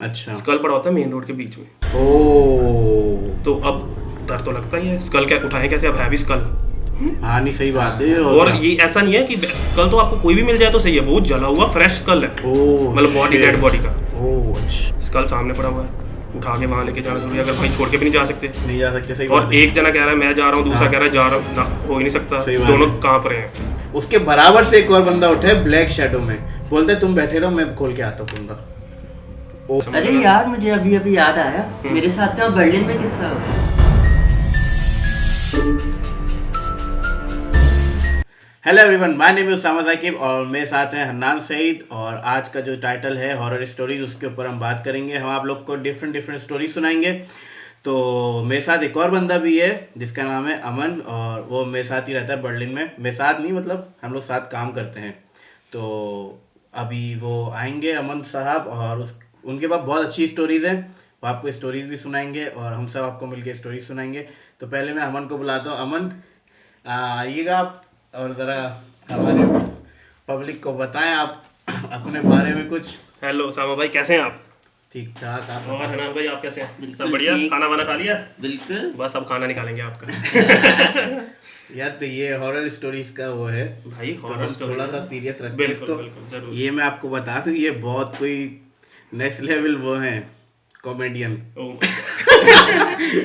अच्छा। स्कल पड़ा होता है मेन रोड के बीच में। ओ तो अब डर तो लगता ही है, स्कल क्या उठाएं कैसे, अब है भी स्कल। हाँ नहीं सही बात है। और ये ऐसा नहीं है कि स्कल तो आपको कोई भी मिल जाए तो सही है, वो जला हुआ फ्रेश स्कल है, ओ मतलब बॉडी, डेड बॉडी का। ओ अच्छा, स्कल सामने पड़ा हुआ है, उठा के वहाँ लेके जाना जरूरी है, अगर भाई छोड़ के भी नहीं जा सकते। नहीं जा सकते, सही और बात है। एक जना कह रहा है मैं जा रहा हूँ, दूसरा हाँ। कह रहा है जा रहा हूँ, ना हो ही नहीं सकता, सही बात दोनों है। कांप रहे हैं। उसके बराबर से एक और बंदा उठे ब्लैक शैडो में, बोलते तुम बैठे रहो मैं खोल के आता हूँ कुंदा। ओ अरे यार मुझे अभी अभी याद आया, मेरे साथ का बर्लिन में किस्सा हुआ। Hello everyone, my name is Usama Saqib और मेरे साथ हैं हन्नान सईद। और आज का जो टाइटल है हॉरर स्टोरीज, उसके ऊपर हम बात करेंगे। हम आप लोग को डिफरेंट स्टोरी सुनाएंगे। तो मेरे साथ एक और बंदा भी है जिसका नाम है अमन, और वो मेरे साथ ही रहता है बर्लिन में। मेरे साथ नहीं, मतलब हम लोग साथ काम करते हैं। तो अभी वो आएंगे अमन साहब, और उनके पास बहुत अच्छी स्टोरीज हैं। वो आपको स्टोरीज भी सुनाएंगे और हम सब आपको मिलकर स्टोरीज सुनाएंगे। तो पहले मैं अमन को बुलाता हूँ। अमन आइएगा आप, और ज़रा हमारे पब्लिक को बताएं आप अपने बारे में कुछ। हेलो उसामा भाई, कैसे हैं आप? ठीक ठाक आप और हनान भाई आप कैसे हैं? बिल्कुल सब बढ़िया, ठीक। खाना वाना खा लिया? बिल्कुल। बस अब खाना निकालेंगे आपका। यार तो ये हॉरर स्टोरीज का वो है भाई तो हॉरर हम स्टोरी थोड़ा सा सीरियस रखते हैं बिल्कुल इसको। बिल्कुल जरूर। ये मैं आपको बता दूं, ये बहुत कोई नेक्स्ट लेवल वो है कॉमेडियन। Oh my God.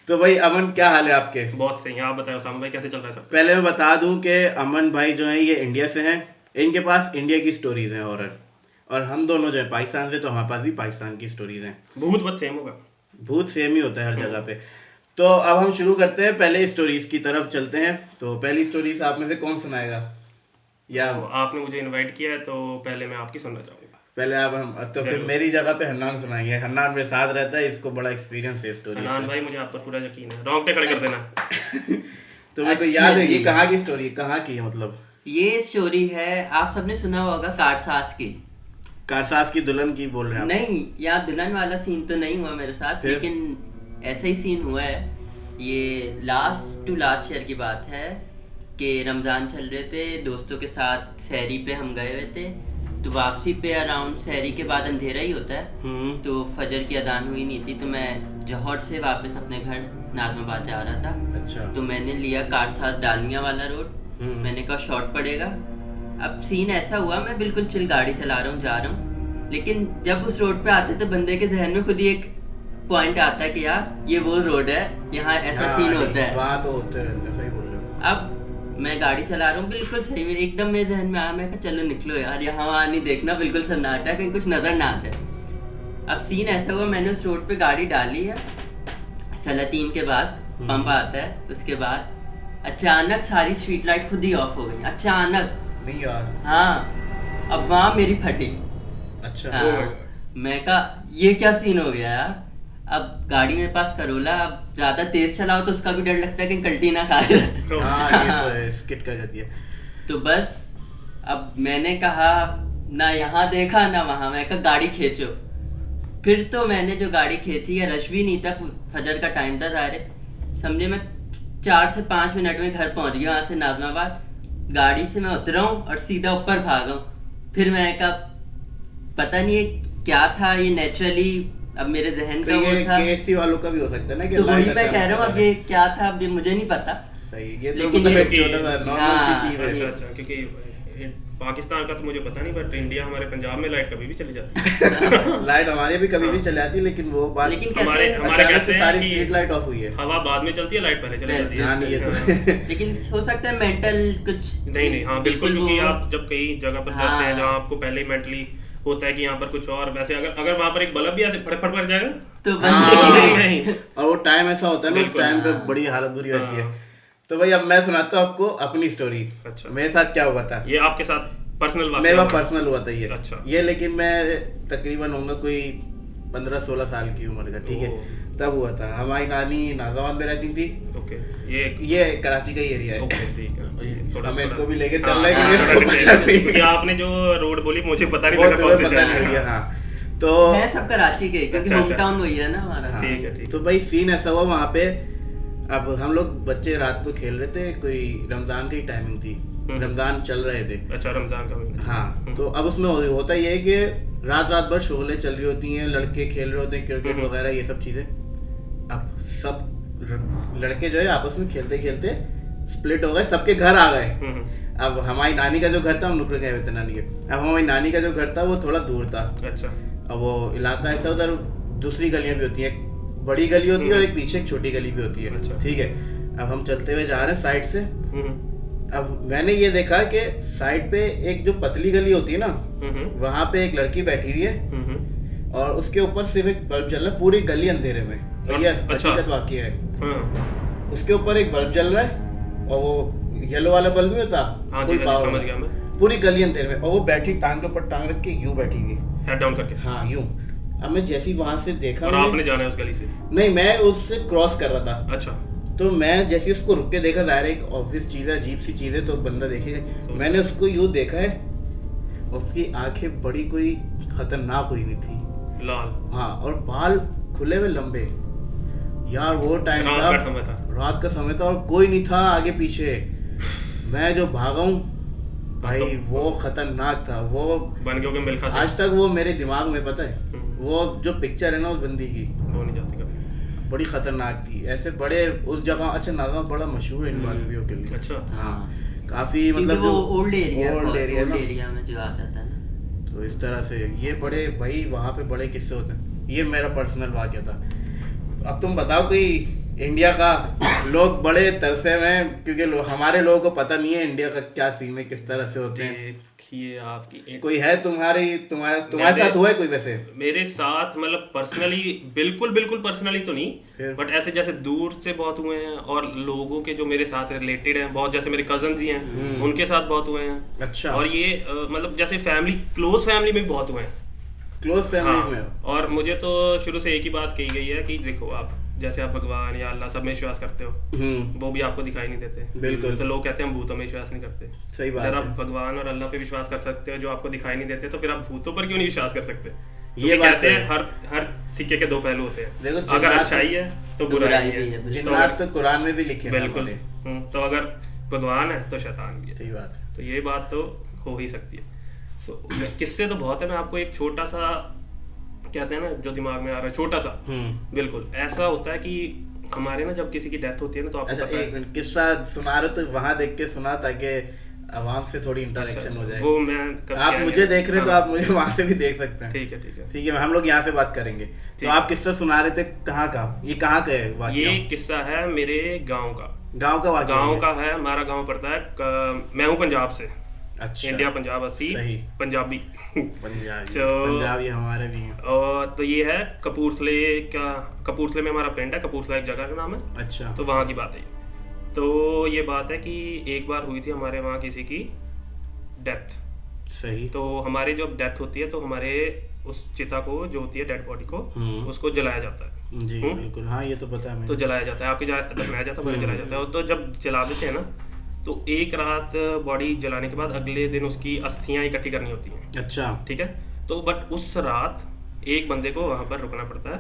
तो भाई अमन क्या हाल है आपके? बहुत सही है, आप बताओ उसामा भाई कैसे चल रहा है सब? पहले मैं बता दूं कि अमन भाई जो हैं ये इंडिया से हैं। इनके पास इंडिया की स्टोरीज हैं हॉरर, और हम दोनों जो है पाकिस्तान से, तो हमारे पास भी पाकिस्तान की स्टोरीज हैं। भूत बच सेम होगा। भूत सेम ही होता है हर जगह पे। तो अब हम शुरू करते हैं, पहले स्टोरीज की तरफ चलते हैं। तो पहली स्टोरीज आप में से कौन सुनाएगा? या तो आपने मुझे इनवाइट किया है तो पहले मैं आपकी सुनना चाहूंगा। पहले आप हम तो फिर जरूर। मेरी जगह पे हन्नान सुनाएंगे। हन्नान मेरे साथ रहता है, इसको बड़ा एक्सपीरियंस है स्टोरी हनान का। भाई मुझे आप पर पूरा यकीन है, रोंगटे खड़े कर देना। तो मेरे को अच्छी याद है ये थी। कहाँ की स्टोरी, कहाँ की है मतलब? ये स्टोरी है, आप सबने सुना होगा कारसास की। कारसास की दुल्हन की बोल रहे हैं आप? नहीं, यहाँ दुल्हन वाला सीन तो नहीं हुआ मेरे साथ, फिर? लेकिन ऐसा ही सीन हुआ है। ये लास्ट टू लास्ट ईयर की बात है कि रमज़ान चल रहे थे, दोस्तों के साथ सहरी पे हम गए हुए थे। तो वापसी पे अराउंड सहरी के बाद अंधेरा ही होता है, तो फजर की अजान हुई नहीं थी। तो मैं जौहर से वापस अपने घर नाज़माबाद जा रहा था। अच्छा। तो मैंने लिया कारसास डालमिया वाला रोड। मैंने कहा शॉर्ट पड़ेगा। अब सीन ऐसा हुआ, मैं बिल्कुल चिल गाड़ी चला रहा हूँ, जा रहा हूँ, लेकिन जब उस रोड पे आते तो बंदे के जहन में खुद ही एक पॉइंट आता है कि यार ये वो रोड है, यहाँ ऐसा सीन होता है। वहाँ तो होते रहते हैं, सही बोल रहे हो। अब मैं गाड़ी चला रहा हूँ बिल्कुल सही, मेरे एकदम मेरे जहन में आया, मैं कहा चलो निकलो यार, यहाँ वहाँ नहीं देखना, बिल्कुल सन्नाटा है, कहीं कुछ नजर ना आ जाए। अब सीन ऐसा हुआ, मैंने उस रोड पे गाड़ी डाली है, सलातीन के बाद पंप आता है, उसके बाद अचानक सारी स्ट्रीट लाइट खुद ही ऑफ हो गई, अचानक। नहीं यार। हाँ, अब वहाँ मेरी फटी। अच्छा। हाँ, मैं कहा ये क्या सीन हो गया यार। अब गाड़ी मेरे पास करोला, अब ज्यादा तेज चलाओ तो उसका भी डर लगता है कि कल्टी ना खा ले। हाँ ये तो है, स्किट कर जाती है। तो बस अब मैंने कहा ना यहाँ देखा ना वहाँ, मैं कहा गाड़ी खींचो। फिर तो मैंने जो गाड़ी खींची है, रश भी नहीं था, फजर का टाइम था सारे, समझे मैं 4 से 5 मिनट में घर पहुँच गया वहाँ से नाज़माबाद। गाड़ी से मैं उतरा हूँ और सीधा ऊपर भागा हूँ। फिर मैं कहा पता नहीं ये क्या था, ये नेचुरली अब मेरे जहन का वो था। केएससी वालों का भी हो सकता है ना कि तो वही लाइट मैं अचानक कह रहा हूँ, चला अब जाए। ये क्या था, अब ये मुझे नहीं पता। सही, ये तो लेकिन मतलब ये- एक छोटा सा नॉर्मल हाँ, सी चीज है। अच्छा अच्छा, क्योंकि पाकिस्तान का तो मुझे पता नहीं, बट इंडिया हमारे पंजाब में लाइट कभी भी चली जाती है। लाइट हमारे भी कभी भी हाँ। चली जाती है, लेकिन वो बात लेकिन कहते हमारे हैं हमारे अचानक कहते से हैं सारी कि स्ट्रीट लाइट ऑफ हुई है। हवा बाद में चलती है, लाइट पहले चली जाती है। हाँ, नहीं, ये तो हाँ। लेकिन हो सकता है मेंटल कुछ नहीं नहीं, हाँ बिल्कुल, वो- क्योंकि आप जब कई जगह पर जाते हैं हाँ। जहाँ आपको पहले ही मेंटली होता है कि यहाँ पर कुछ और, वैसे अगर वहाँ पर एक बल्ब भी ऐसे फटफट पड़ जाएगा तो हाँ। बंदे की नहीं। और वो टाइम ऐसा होता है ना, उस बिल्कुल, टाइम पे हाँ। बड़ी हालत बुरी होती है। हाँ। तो भाई अब मैं सुनाता हूँ आपको अपनी स्टोरी। अच्छा। मेरे साथ क्या हुआ था। ये आपके साथ पर्सनल बात मेरा पर्सनल हुआ था ये। अच्छा। ये लेकिन मैं तकरीबन होऊंगा कोई 15-16 साल की उम्र का, ठीक है। ओह। तब हुआ था। हमारी नानी नाज़ाबाद में रहती थी। ओके, ये कराची का ही एरिया है। ओके ठीक है, थोड़ा हमें थोड़ा- इनको भी लेके हाँ, चल रहे हाँ, हैं थोड़ा क्योंकि डिटेल- नहीं। क्योंकि आपने जो रोड बोली मुझे पता नहीं वो लगा कौन तुम्हें सी पता शहर नहीं है। भैया। हाँ तो है सब कराची के, क्योंकि अच्छा, होम अच्छा। टाउन वही है ना हमारा। हाँ, ठीक है, ठीक है। तो भाई सीन ऐसा हुआ वहाँ पे। अब हम लोग बच्चे रात को खेल रहे थे, कोई रमजान की टाइमिंग थी। रमजान चल रहे थे। अच्छा, रमजान का महीना। हाँ, तो अब उसमें होता ये है कि रात रात भर शोले चल रही होती हैं, लड़के खेल रहे होते हैं क्रिकेट वगैरह ये सब चीजें। अब सब लड़के जो है आपस में खेलते खेलते स्प्लिट हो गए, सबके घर आ गए। अब हमारी नानी का जो घर था, हम नुकड़े गए हुए थे नानी के। अब हमारी नानी का जो घर था वो थोड़ा दूर था। अच्छा। अब वो इलाका ऐसा, उधर दूसरी गलियां भी होती हैं, एक बड़ी गली होती है और एक पीछे एक छोटी गली भी होती है। अच्छा। ठीक है, अब हम चलते हुए जा रहे हैं साइड से। अब मैंने ये देखा कि साइड पे एक जो पतली गली होती है ना, वहां पे एक लड़की बैठी हुई है और उसके ऊपर सिर्फ एक बल्ब जल रहा है, पूरी गली अंधेरे में। और ये हकीकत वाकई है। उसके ऊपर एक बल्ब जल रहा है और वो येलो वाला बल्ब नहीं होता, फुल पावर, समझ गया मैं। पूरी गली अंधेरे में। और वो बैठी टांग के ऊपर टांग रख के यूं बैठी हुई, हेड डाउन करके। हाँ यूं। अब मैं जैसे ही वहां से देखा, और आपने जाना है उस गली से? नहीं, मैं उससे क्रॉस कर रहा था। अच्छा। तो मैं जैसे ही उसको रुक के देखा, जाहिर है एक ऑब्वियस चीज है, अजीब सी चीज है, तो बंदा देखेगा। मैंने उसको यूं देखा है, उसकी आंखें बड़ी कोई खतरनाक हुई हुई थी, लाल। हाँ, और बाल खुले हुए लंबे। यार वो टाइम था, रात का समय था और कोई नहीं था आगे पीछे। मैं जो भागा हूँ भाई, वो खतरनाक था। वो बन गया मिल्खा सिंह। आज तक वो मेरे दिमाग में, पता है, वो जो पिक्चर है ना उस बंदी की, वो नहीं जाती कभी। बड़ी खतरनाक थी। ऐसे बड़े उस जगह, अच्छा नागा बड़ा मशहूर है इन वालों के लिए। अच्छा। हाँ, काफी मतलब वो ओल्ड एरिया में जो आ जाता है ना, तो इस तरह से ये बड़े भाई वहाँ पे बड़े किस्से होते हैं। ये मेरा पर्सनल वाक़या था। अब तुम बताओ कोई इंडिया का, लोग बड़े तरसे में, क्योंकि हमारे लोगों को पता नहीं है इंडिया का क्या सीन है, किस तरह से होते हैं। देखिए आपकी कोई है तुम्हारे साथ हुआ है कोई? वैसे मेरे साथ मतलब पर्सनली बिल्कुल पर्सनली तो नहीं, बट ऐसे जैसे दूर से बहुत हुए हैं, और लोगों के जो मेरे साथ रिलेटेड हैं बहुत, जैसे मेरे कजन ही हैं, उनके साथ बहुत हुए हैं। अच्छा। और ये मतलब जैसे फैमिली, क्लोज फैमिली में भी बहुत हुए हैं। क्लोज फैमिली में? और मुझे तो शुरू से एक ही बात कही गई है कि देखो, आप जैसे आप भगवान या अल्लाह सब में विश्वास करते हो, वो भी आपको दिखाई नहीं देते। बिल्कुल। तो लोग कहते हैं हम भूतों में विश्वास नहीं करते। सही बात है। आप है। भगवान और अल्लाह पे विश्वास कर सकते हो जो आपको दिखाई नहीं देते, तो फिर आप भूतों पर क्यों नहीं विश्वास कर सकते? ये बात कहते हैं हर सिक्के के दो पहलू होते हैं। देखो, अगर अच्छाई है तो बुराई है। जिन्नात तो कुरान में भी लिखे हैं। बिल्कुल। तो अगर भगवान है तो शैतान भी है। सही बात है। तो ये बात तो हो ही सकती है। किस्से तो बहुत है। मैं आपको एक छोटा सा, कहते हैं ना, जो दिमाग में आ रहा है, छोटा सा। बिल्कुल ऐसा होता है कि हमारे ना जब किसी की डेथ होती है ना, तो आपको पता है, किस्सा सुना रहे तो वहां देख के सुना, ताकि आवाम से थोड़ी इंटरेक्शन हो जाए। वो मैं आप मुझे देख रहे हैं तो आप मुझे वहां से भी देख सकते हैं। ठीक है, हम लोग यहाँ से बात करेंगे। तो आप किस्सा सुना रहे थे, कहाँ का? ये कहाँ का है वाक़या? ये किस्सा है मेरे गाँव का। गाँव का वाक़या? गाँव का है। हमारा गाँव पड़ता है, मैं हूँ पंजाब से। अच्छा। इंडिया पंजाब, अस्सी पंजाबी। पंजाबी हमारे भी हैं। और तो ये है कपूरथले में हमारा पिंड है, कपूरथला एक जगह का नाम है। अच्छा। तो वहाँ की बात है। तो ये बात है कि एक बार हुई थी हमारे वहाँ किसी की डेथ। सही। तो हमारी जब डेथ होती है तो हमारे उस चिता को, जो होती है डेड बॉडी को, उसको जलाया जाता है। जी बिल्कुल, हाँ ये तो पता है। तो जलाया जाता है, आपके दफनाया जाता है, जलाया जाता है। तो जब जला देते हैं ना, तो एक रात बॉडी जलाने के बाद अगले दिन उसकी अस्थियां इकट्ठी करनी होती हैं। अच्छा। ठीक है। तो बट उस रात एक बंदे को वहां पर रुकना पड़ता है,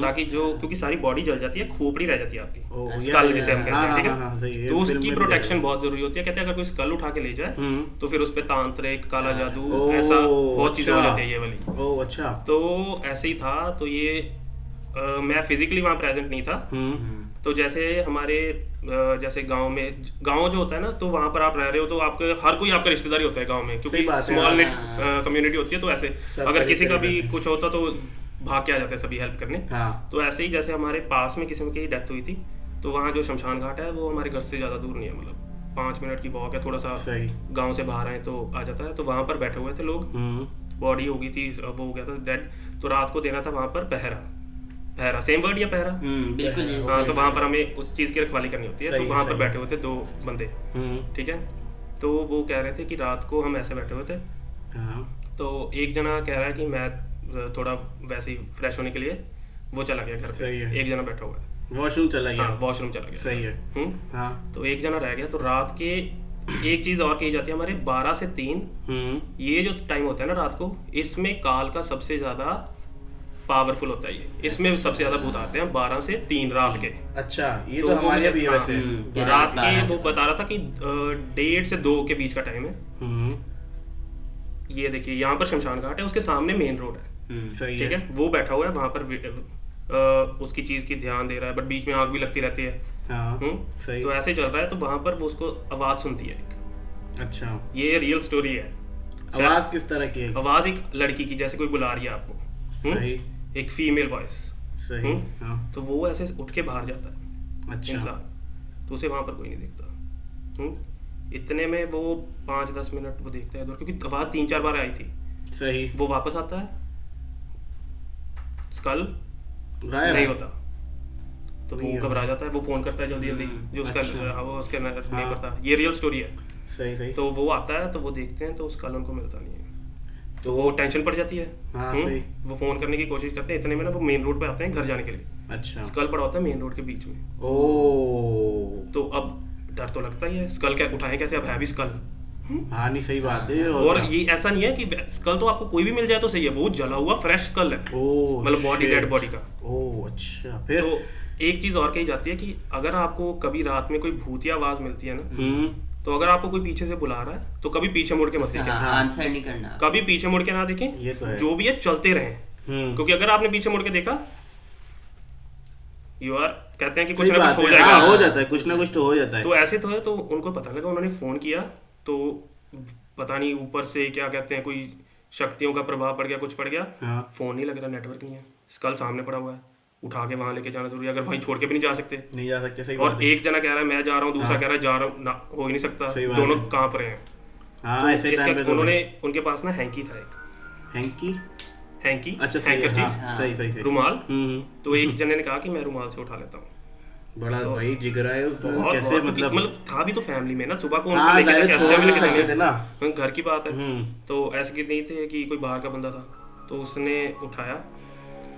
ताकि क्योंकि सारी बॉडी जल जाती है, खोपड़ी रह जाती है आपकी, स्कल जिसे हम कहते हैं। ठीक है। तो उसकी प्रोटेक्शन बहुत जरूरी होती है। कहते हैं अगर कोई स्कल उठा के ले जाए तो फिर उस पे तांत्रिक, काला जादू, ऐसा बहुत चीजें हो जाती है ये वाली। ओह अच्छा। तो ऐसे ही था। तो ये मैं फिजिकली वहाँ प्रेजेंट नहीं था। तो जैसे हमारे जैसे गांव जो होता है ना, तो वहाँ पर आप रह रहे हो तो आपके हर कोई आपका रिश्तेदारी होता है गांव में, क्योंकि स्मॉल नेट कम्युनिटी होती है। तो ऐसे अगर किसी का भी कुछ होता तो भाग के आ जाते हैं सभी हेल्प करने। तो ऐसे ही जैसे हमारे पास में किसी की डेथ हुई थी, तो वहाँ जो शमशान घाट है वो हमारे घर से ज़्यादा दूर नहीं है, मतलब 5 मिनट की वॉक है, थोड़ा सा गाँव से बाहर आए तो आ जाता है। तो वहाँ पर बैठे हुए थे लोग, बॉडी हो गई थी, वो हो गया था डेड। तो रात को देना था वहाँ पर पहरा, सेम वर्ड या पहरा? बिल्कुल। हाँ, तो वहाँ पर हमें उस चीज़ की रखवाली करनी होती है। तो वहाँ पर बैठे हुए थे 2 बंदे। ठीक है। तो वो कह रहे थे कि रात को हम ऐसे बैठे हुए थे। तो एक जना कह रहा है कि मैं थोड़ा वैसे ही फ्रेश होने के लिए वो चला गया घर पे। एक जना बैठा हुआ है, वॉशरूम चला गया। हाँ, वॉशरूम चला गया। सही है। हाँ। तो एक जना रह गया। तो रात के एक चीज और कही जाती है, हमारे 12 से 3 ये जो टाइम होता है ना रात को, इसमें काल का सबसे ज्यादा पावरफुल होता है ये। इसमें सबसे ज्यादा भूत आते हैं 12 से 3 रात के। अच्छा, ये तो तो वो हमारे मुझे- भी है हाँ, वैसे। रात के वो बता रहा था कि 1:30 से 2 के बीच का टाइम है। हम्म, ये देखिए यहाँ पर शमशान घाट है, उसके सामने मेन रोड है, सही ठीक है। है। वो बैठा हुआ है वहां पर उसकी चीज की ध्यान दे रहा है, बट बीच में आग भी लगती रहती है। हाँ, हम्म, सही। तो ऐसे चल रहा है, तो वहां पर वो उसको आवाज सुनती है। अच्छा, ये रियल स्टोरी है। आवाज किस तरह की है? आवाज एक लड़की की, जैसे कोई बुला रही है आपको। सही, एक फीमेल वॉइस। सही। हाँ, तो वो ऐसे उठ के बाहर जाता है अच्छा, इंसान, तो उसे वहां पर कोई नहीं दिखता। इतने में वो 5-10 मिनट वो देखता है इधर, क्योंकि आवाज 3-4 बार आई थी। सही। वो वापस आता है, स्कल गायब नहीं होता, तो नहीं वो होता। घबरा जाता है। वो फोन करता है जल्दी जल्दी, जो उसका अच्छा। वो उसके नेबर था। ये रियल स्टोरी है। सही, सही। तो वो आता है, तो वो देखते हैं, तो स्कल उनको मिलता नहीं है, तो तो वो टेंशन पड़ जाती है। हाँ, सही। वो फोन करने की कोशिश करते हैं। इतने में ना वो मेन रोड पे आते हैं घर जाने के लिए। अच्छा, स्कल पड़ा होता है मेन रोड के बीच में। ओ, तो अब डर तो लगता ही है, स्कल क्या उठाएं कैसे, अब है भी स्कल। हाँ, नहीं, सही बात है। और ये ऐसा नहीं है कि स्कल तो आपको कोई भी मिल जाए तो सही है, वो जला हुआ फ्रेश स्कल है, ओ, मतलब बॉडी, डेड बॉडी का। ओ, अच्छा, फिर? तो एक चीज और कही जाती है कि अगर आपको कभी रात में कोई भूतिया आवाज मिलती है ना, तो अगर आपको कोई पीछे से बुला रहा है तो कभी पीछे मुड़ के मत देखें। आंसर नहीं करना। कभी पीछे मुड़ के ना ये देखें, तो है। जो भी है चलते रहें। क्योंकि अगर आपने पीछे मुड़ के देखा, यू आर, कहते हैं कि कुछ सही ना बात कुछ हो है। जाएगा। हाँ, हो जाता है, कुछ ना कुछ तो हो जाता है। तो ऐसे तो है, तो उनको पता लगा, उन्होंने फोन किया, तो पता नहीं ऊपर से क्या कहते हैं, कोई शक्तियों का प्रभाव पड़ गया, कुछ पड़ गया। हाँ, फोन नहीं लग रहा, नेटवर्क नहीं है, स्कल सामने पड़ा हुआ है, उठा के वहां लेके जाना जरूरी है, अगर वहीं छोड़ के भी नहीं जा सकते। नहीं जा सकते, सही और बात है। एक जना कह रहा है मैं जा रहा हूँ, दूसरा हाँ। कह रहा है जा रहा हूँ, ना हो ही नहीं सकता, सही बात दोनों है। कांप रहे हैं। हाँ, तो ऐसे टाइम पे इसका तो उन्होंने, उनके पास ना हैंकी था, एक हैंकी। हैंकी, अच्छा, सही है। हैंकर चीज, हाँ, सही, सही, सही। रुमाल। हम्म, तो एक जने ने कहा कि मैं रुमाल से उठा लेता हूँ। बड़ा भाई जिगरा है उसको, बहुत कैसे बहुत, मतलब था भी तो फैमिली में ना, सुबह को उनको हाँ, लेके direct जाके छोड़ हॉस्पिटल नहीं लेके सकते थे ना। जाने, घर की बात है। हम्म, तो ऐसे कि नहीं थे कि कोई बाहर का बंदा था, तो उसने उठाया।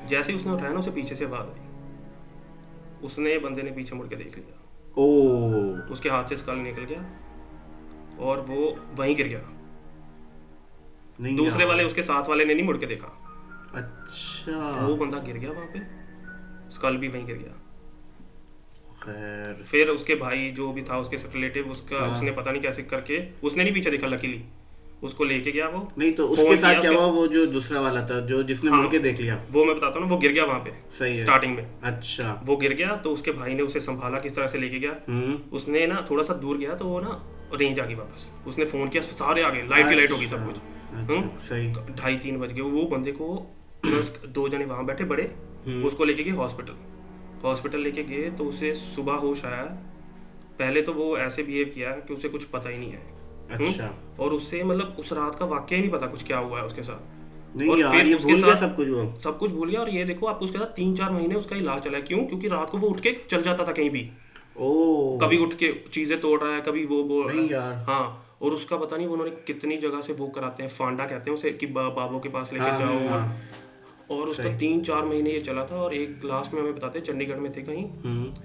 जैसे ही उसने उठाया ना, उसे पीछे से आवाज आई, उसने बंदे ने पीछे मुड़ के देख लिया, ओ, उसके हाथ से स्कल निकल गया और वो वहीं गिर गया। नहीं दूसरे यार। वाले, उसके साथ वाले ने नहीं मुड़ के देखा, अच्छा, वो बंदा गिर गया वहां पे, स्कल भी वहीं गिर गया। खैर, फिर उसके भाई जो भी था, उसके रिलेटिव, उसका हाँ। उसने पता नहीं कैसे करके, उसने नहीं पीछे देखा, लकीली उसको लेके गया वो। नहीं तो फोन उसके किया साथ क्या उसके- हुआ? वो जो दूसरा वाला था, जो जिसने हाँ। मुड़ के देख लिया। वो मैं बताता हूँ ना, वो गिर गया वहां पे सही है। स्टार्टिंग में। अच्छा, वो गिर गया, तो उसके भाई ने उसे संभाला, किस तरह से लेके गया। उसने ना थोड़ा सा दूर गया, तो वो ना रेंज आ गई वापस। उसने फोन किया, सारे आ गए, लाइट ही लाइट हो गई सब कुछ। अच्छा, सही। 2:30-3 बज गए। वो बंदे को 2 जने वहां बैठे बड़े, उसको लेके गए हॉस्पिटल लेके गए, तो उसे सुबह होश आया। पहले तो वो ऐसे बिहेव किया कि उसे कुछ पता ही नहीं है। अच्छा, और उससे मतलब उस रात का वाकया ही नहीं पता कुछ क्या हुआ है उसके साथ। नहीं और यार, फिर ये उसके भूल गया साथ सब कुछ वो। सब कुछ भूल गया। और ये देखो आप, उसके साथ 3-4 महीने उसका इलाज चला है। क्यों? क्योंकि रात को वो उठ के चल जाता था कहीं भी, ओ, कभी उठ के चीजें तोड़ रहा है, कभी वो बोल रहा नहीं है। यार। हाँ, और उसका पता नहीं उन्होंने कितनी जगह से वो कराते हैं, फांडा कहते हैं उसे, कि बाबों के पास लेके हाँ, जाओ। हाँ, और उसका सही। 3-4 महीने ये चला था। और एक लास्ट में हमें बताते हैं, चंडीगढ़ में थे कहीं,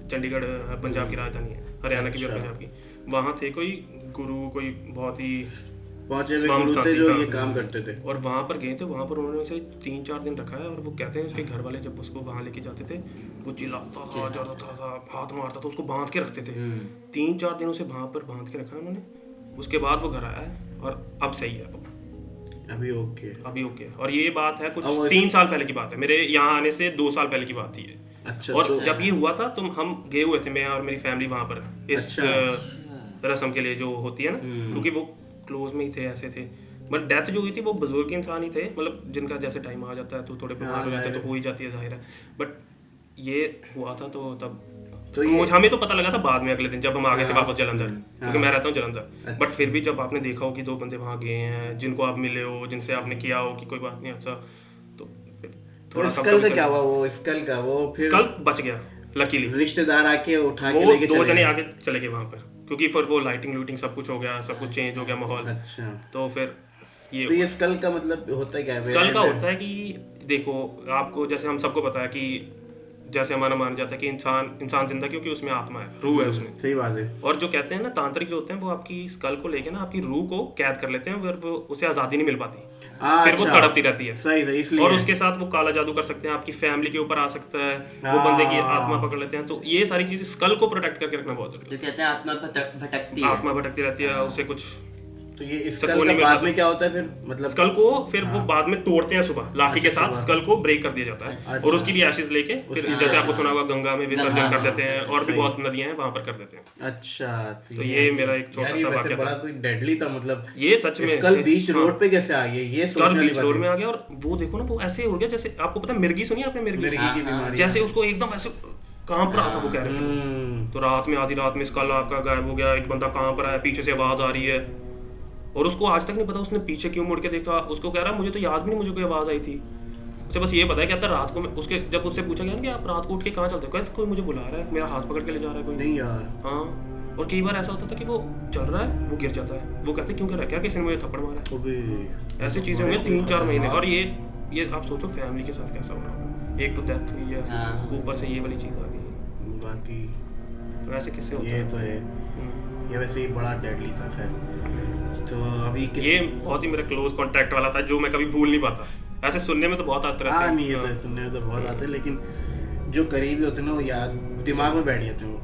चंडीगढ़ पंजाब की राजधानी है, हरियाणा की भी और अच्छा। पंजाब की। वहाँ थे कोई गुरु, कोई बहुत ही पहुंचे हुए स्वामी गुरु थे शांति, जो हाँ। ये काम करते थे। और वहाँ पर गए थे, वहाँ पर उन्होंने उसे 3-4 दिन रखा है। और वो कहते हैं उसके घर वाले जब उसको वहाँ लेके जाते थे, वो चिल्लाता था, जरता था, हाथ मारता था, उसको बांध के रखते थे। 3-4 दिन उसे वहाँ पर बांध के रखा उन्होंने। उसके बाद वो घर आया है और अब सही है, अभी ओके। अभी ओके। और ये बात है कुछ अब वैसे- 3 साल पहले की बात है, मेरे यहाँ आने से 2 साल पहले की बात थी ये। अच्छा, और तो जब ये हुआ था तो हम गए हुए थे, मैं और मेरी फैमिली वहाँ पर इस अच्छा। रस्म के लिए जो होती है ना, क्योंकि वो क्लोज में ही थे, ऐसे थे। बट डेथ जो हुई थी वो बुजुर्ग इंसान ही थे, मतलब जिनका जैसे टाइम आ जाता है तो थोड़े बीमार हो जाते हैं, तो हो ही जाती है, जाहिर है। बट ये हुआ था तो तब तो मुझे, हमें तो पता लगा था बाद में, अगले दिन जब हम आ गए थे वापस जलंधर, क्योंकि मैं रहता हूँ जलंधर। अच्छा। बट फिर भी जब आपने देखा हो कि 2 बंदे वहाँ गए हैं, जिनको आप मिले हो, जिनसे आपने किया हो कि कोई बात नहीं, अच्छा, तो फिर तो थोड़ा स्कल का क्या हुआ? वो स्कल का वो फिर स्कल बच गया लकीली। रिश्तेदार आके उठा के वो लेके 2 चले जने गए। आगे चले गए वहाँ पर, क्योंकि फिर वो लाइटिंग लूटिंग सब कुछ हो गया, सब कुछ चेंज हो गया माहौल। अच्छा, तो फिर ये तो ये स्कल का मतलब होता है क्या? स्कल का होता है कि देखो, आपको जैसे हम सबको पता है कि जैसे हमारा माना जाता है कि इंसान जिंदा क्योंकि उसमें आत्मा है, रूह है उसमें। सही बात है। और जो कहते हैं ना, तांत्रिक जो होते हैं वो आपकी स्कल को लेके ना आपकी रूह को कैद कर लेते हैं, फिर वो उसे आज़ादी नहीं मिल पाती। फिर वो अच्छा। तड़पती रहती है। सही सही, इसलिए और उसके साथ वो काला जादू कर सकते हैं, आपकी फैमिली के ऊपर आ सकता है, वो बंदे की आत्मा पकड़ लेते हैं। तो ये सारी चीजें स्कल को प्रोटेक्ट करके रखना बहुत जरूरी जो कहते हैं आत्मा भटकती है। है। आत्मा भटकती रहती है, उसे कुछ तो ये सुकून स्कल नहीं का बाद मिलता। में क्या होता है फिर, मतलब स्कल को फिर वो बाद में तोड़ते हैं सुबह लाठी के साथ, सुबह। स्कल को ब्रेक कर दिया जाता है अच्छा। और उसकी भी एशेज लेके फिर जैसे आपको सुना होगा गंगा में विसर्जन गंगा कर में, देते हैं, और भी सही। बहुत नदियां हैं वहां पर कर देते हैं। अच्छा, तो ये मेरा एक छोटा यार ये सा वैसे वाक्य बड़ा था। कोई डेडली था, मतलब ये सच में स्कल बीच हाँ। रोड पे कैसे आ गई, ये स्कल सोचने वाली बीच बात रोड है। में आ गया, और वो देखो ना, वो ऐसे हो गया जैसे आपको पता है मिर्गी, सुनी आपने मिर्गी? मिर्गी की बीमारी, जैसे उसको एकदम ऐसे कांप रहा था वो कैरेक्टर। तो रात में, आधी रात में स्कल आपका गायब हो गया, एक बंदा कांप रहा है, पीछे से आवाज आ रही है, और उसको आज तक नहीं पता उसने पीछे क्यों मुड़ के देखा। उसको कह रहा मुझे तो याद भी नहीं, मुझे कोई आवाज आई थी। उसे बस ये पता है, कहता रात को मैं उसके, जब उससे पूछा गया ना कि आप रात को उठ के कहाँ चलते हो, कहते कोई मुझे बुला रहा है, मेरा हाथ पकड़ के ले जा रहा है कोई। नहीं यार, हाँ, और कई बार ऐसा होता था कि वो चल रहा है, वो गिर जाता है, वो कहते क्यों गिर रहा है, क्या किसी ने मुझे थप्पड़ मारा वो भी है। ऐसी चीजें होंगी 3-4 महीने। और ये आप सोचो फैमिली के साथ कैसा हो रहा होगा, एक तो डेथ हुई है, हाँ। ऊपर से ये वाली चीज आ गई, बाकी तो ऐसे किससे होता ये है। तो है, ये वैसे ही बड़ा डेडली था। खैर, तो अभी ये बहुत ही मेरा क्लोज कांटेक्ट वाला था, जो मैं कभी भूल नहीं पाता। ऐसे सुनने में तो बहुत आते रहते हाँ हैं। नहीं, ये तो सुनने में तो बहुत आते हैं, लेकिन जो करीबी होते हैं ना वो याद दिमाग में बैठ जाते हैं वो।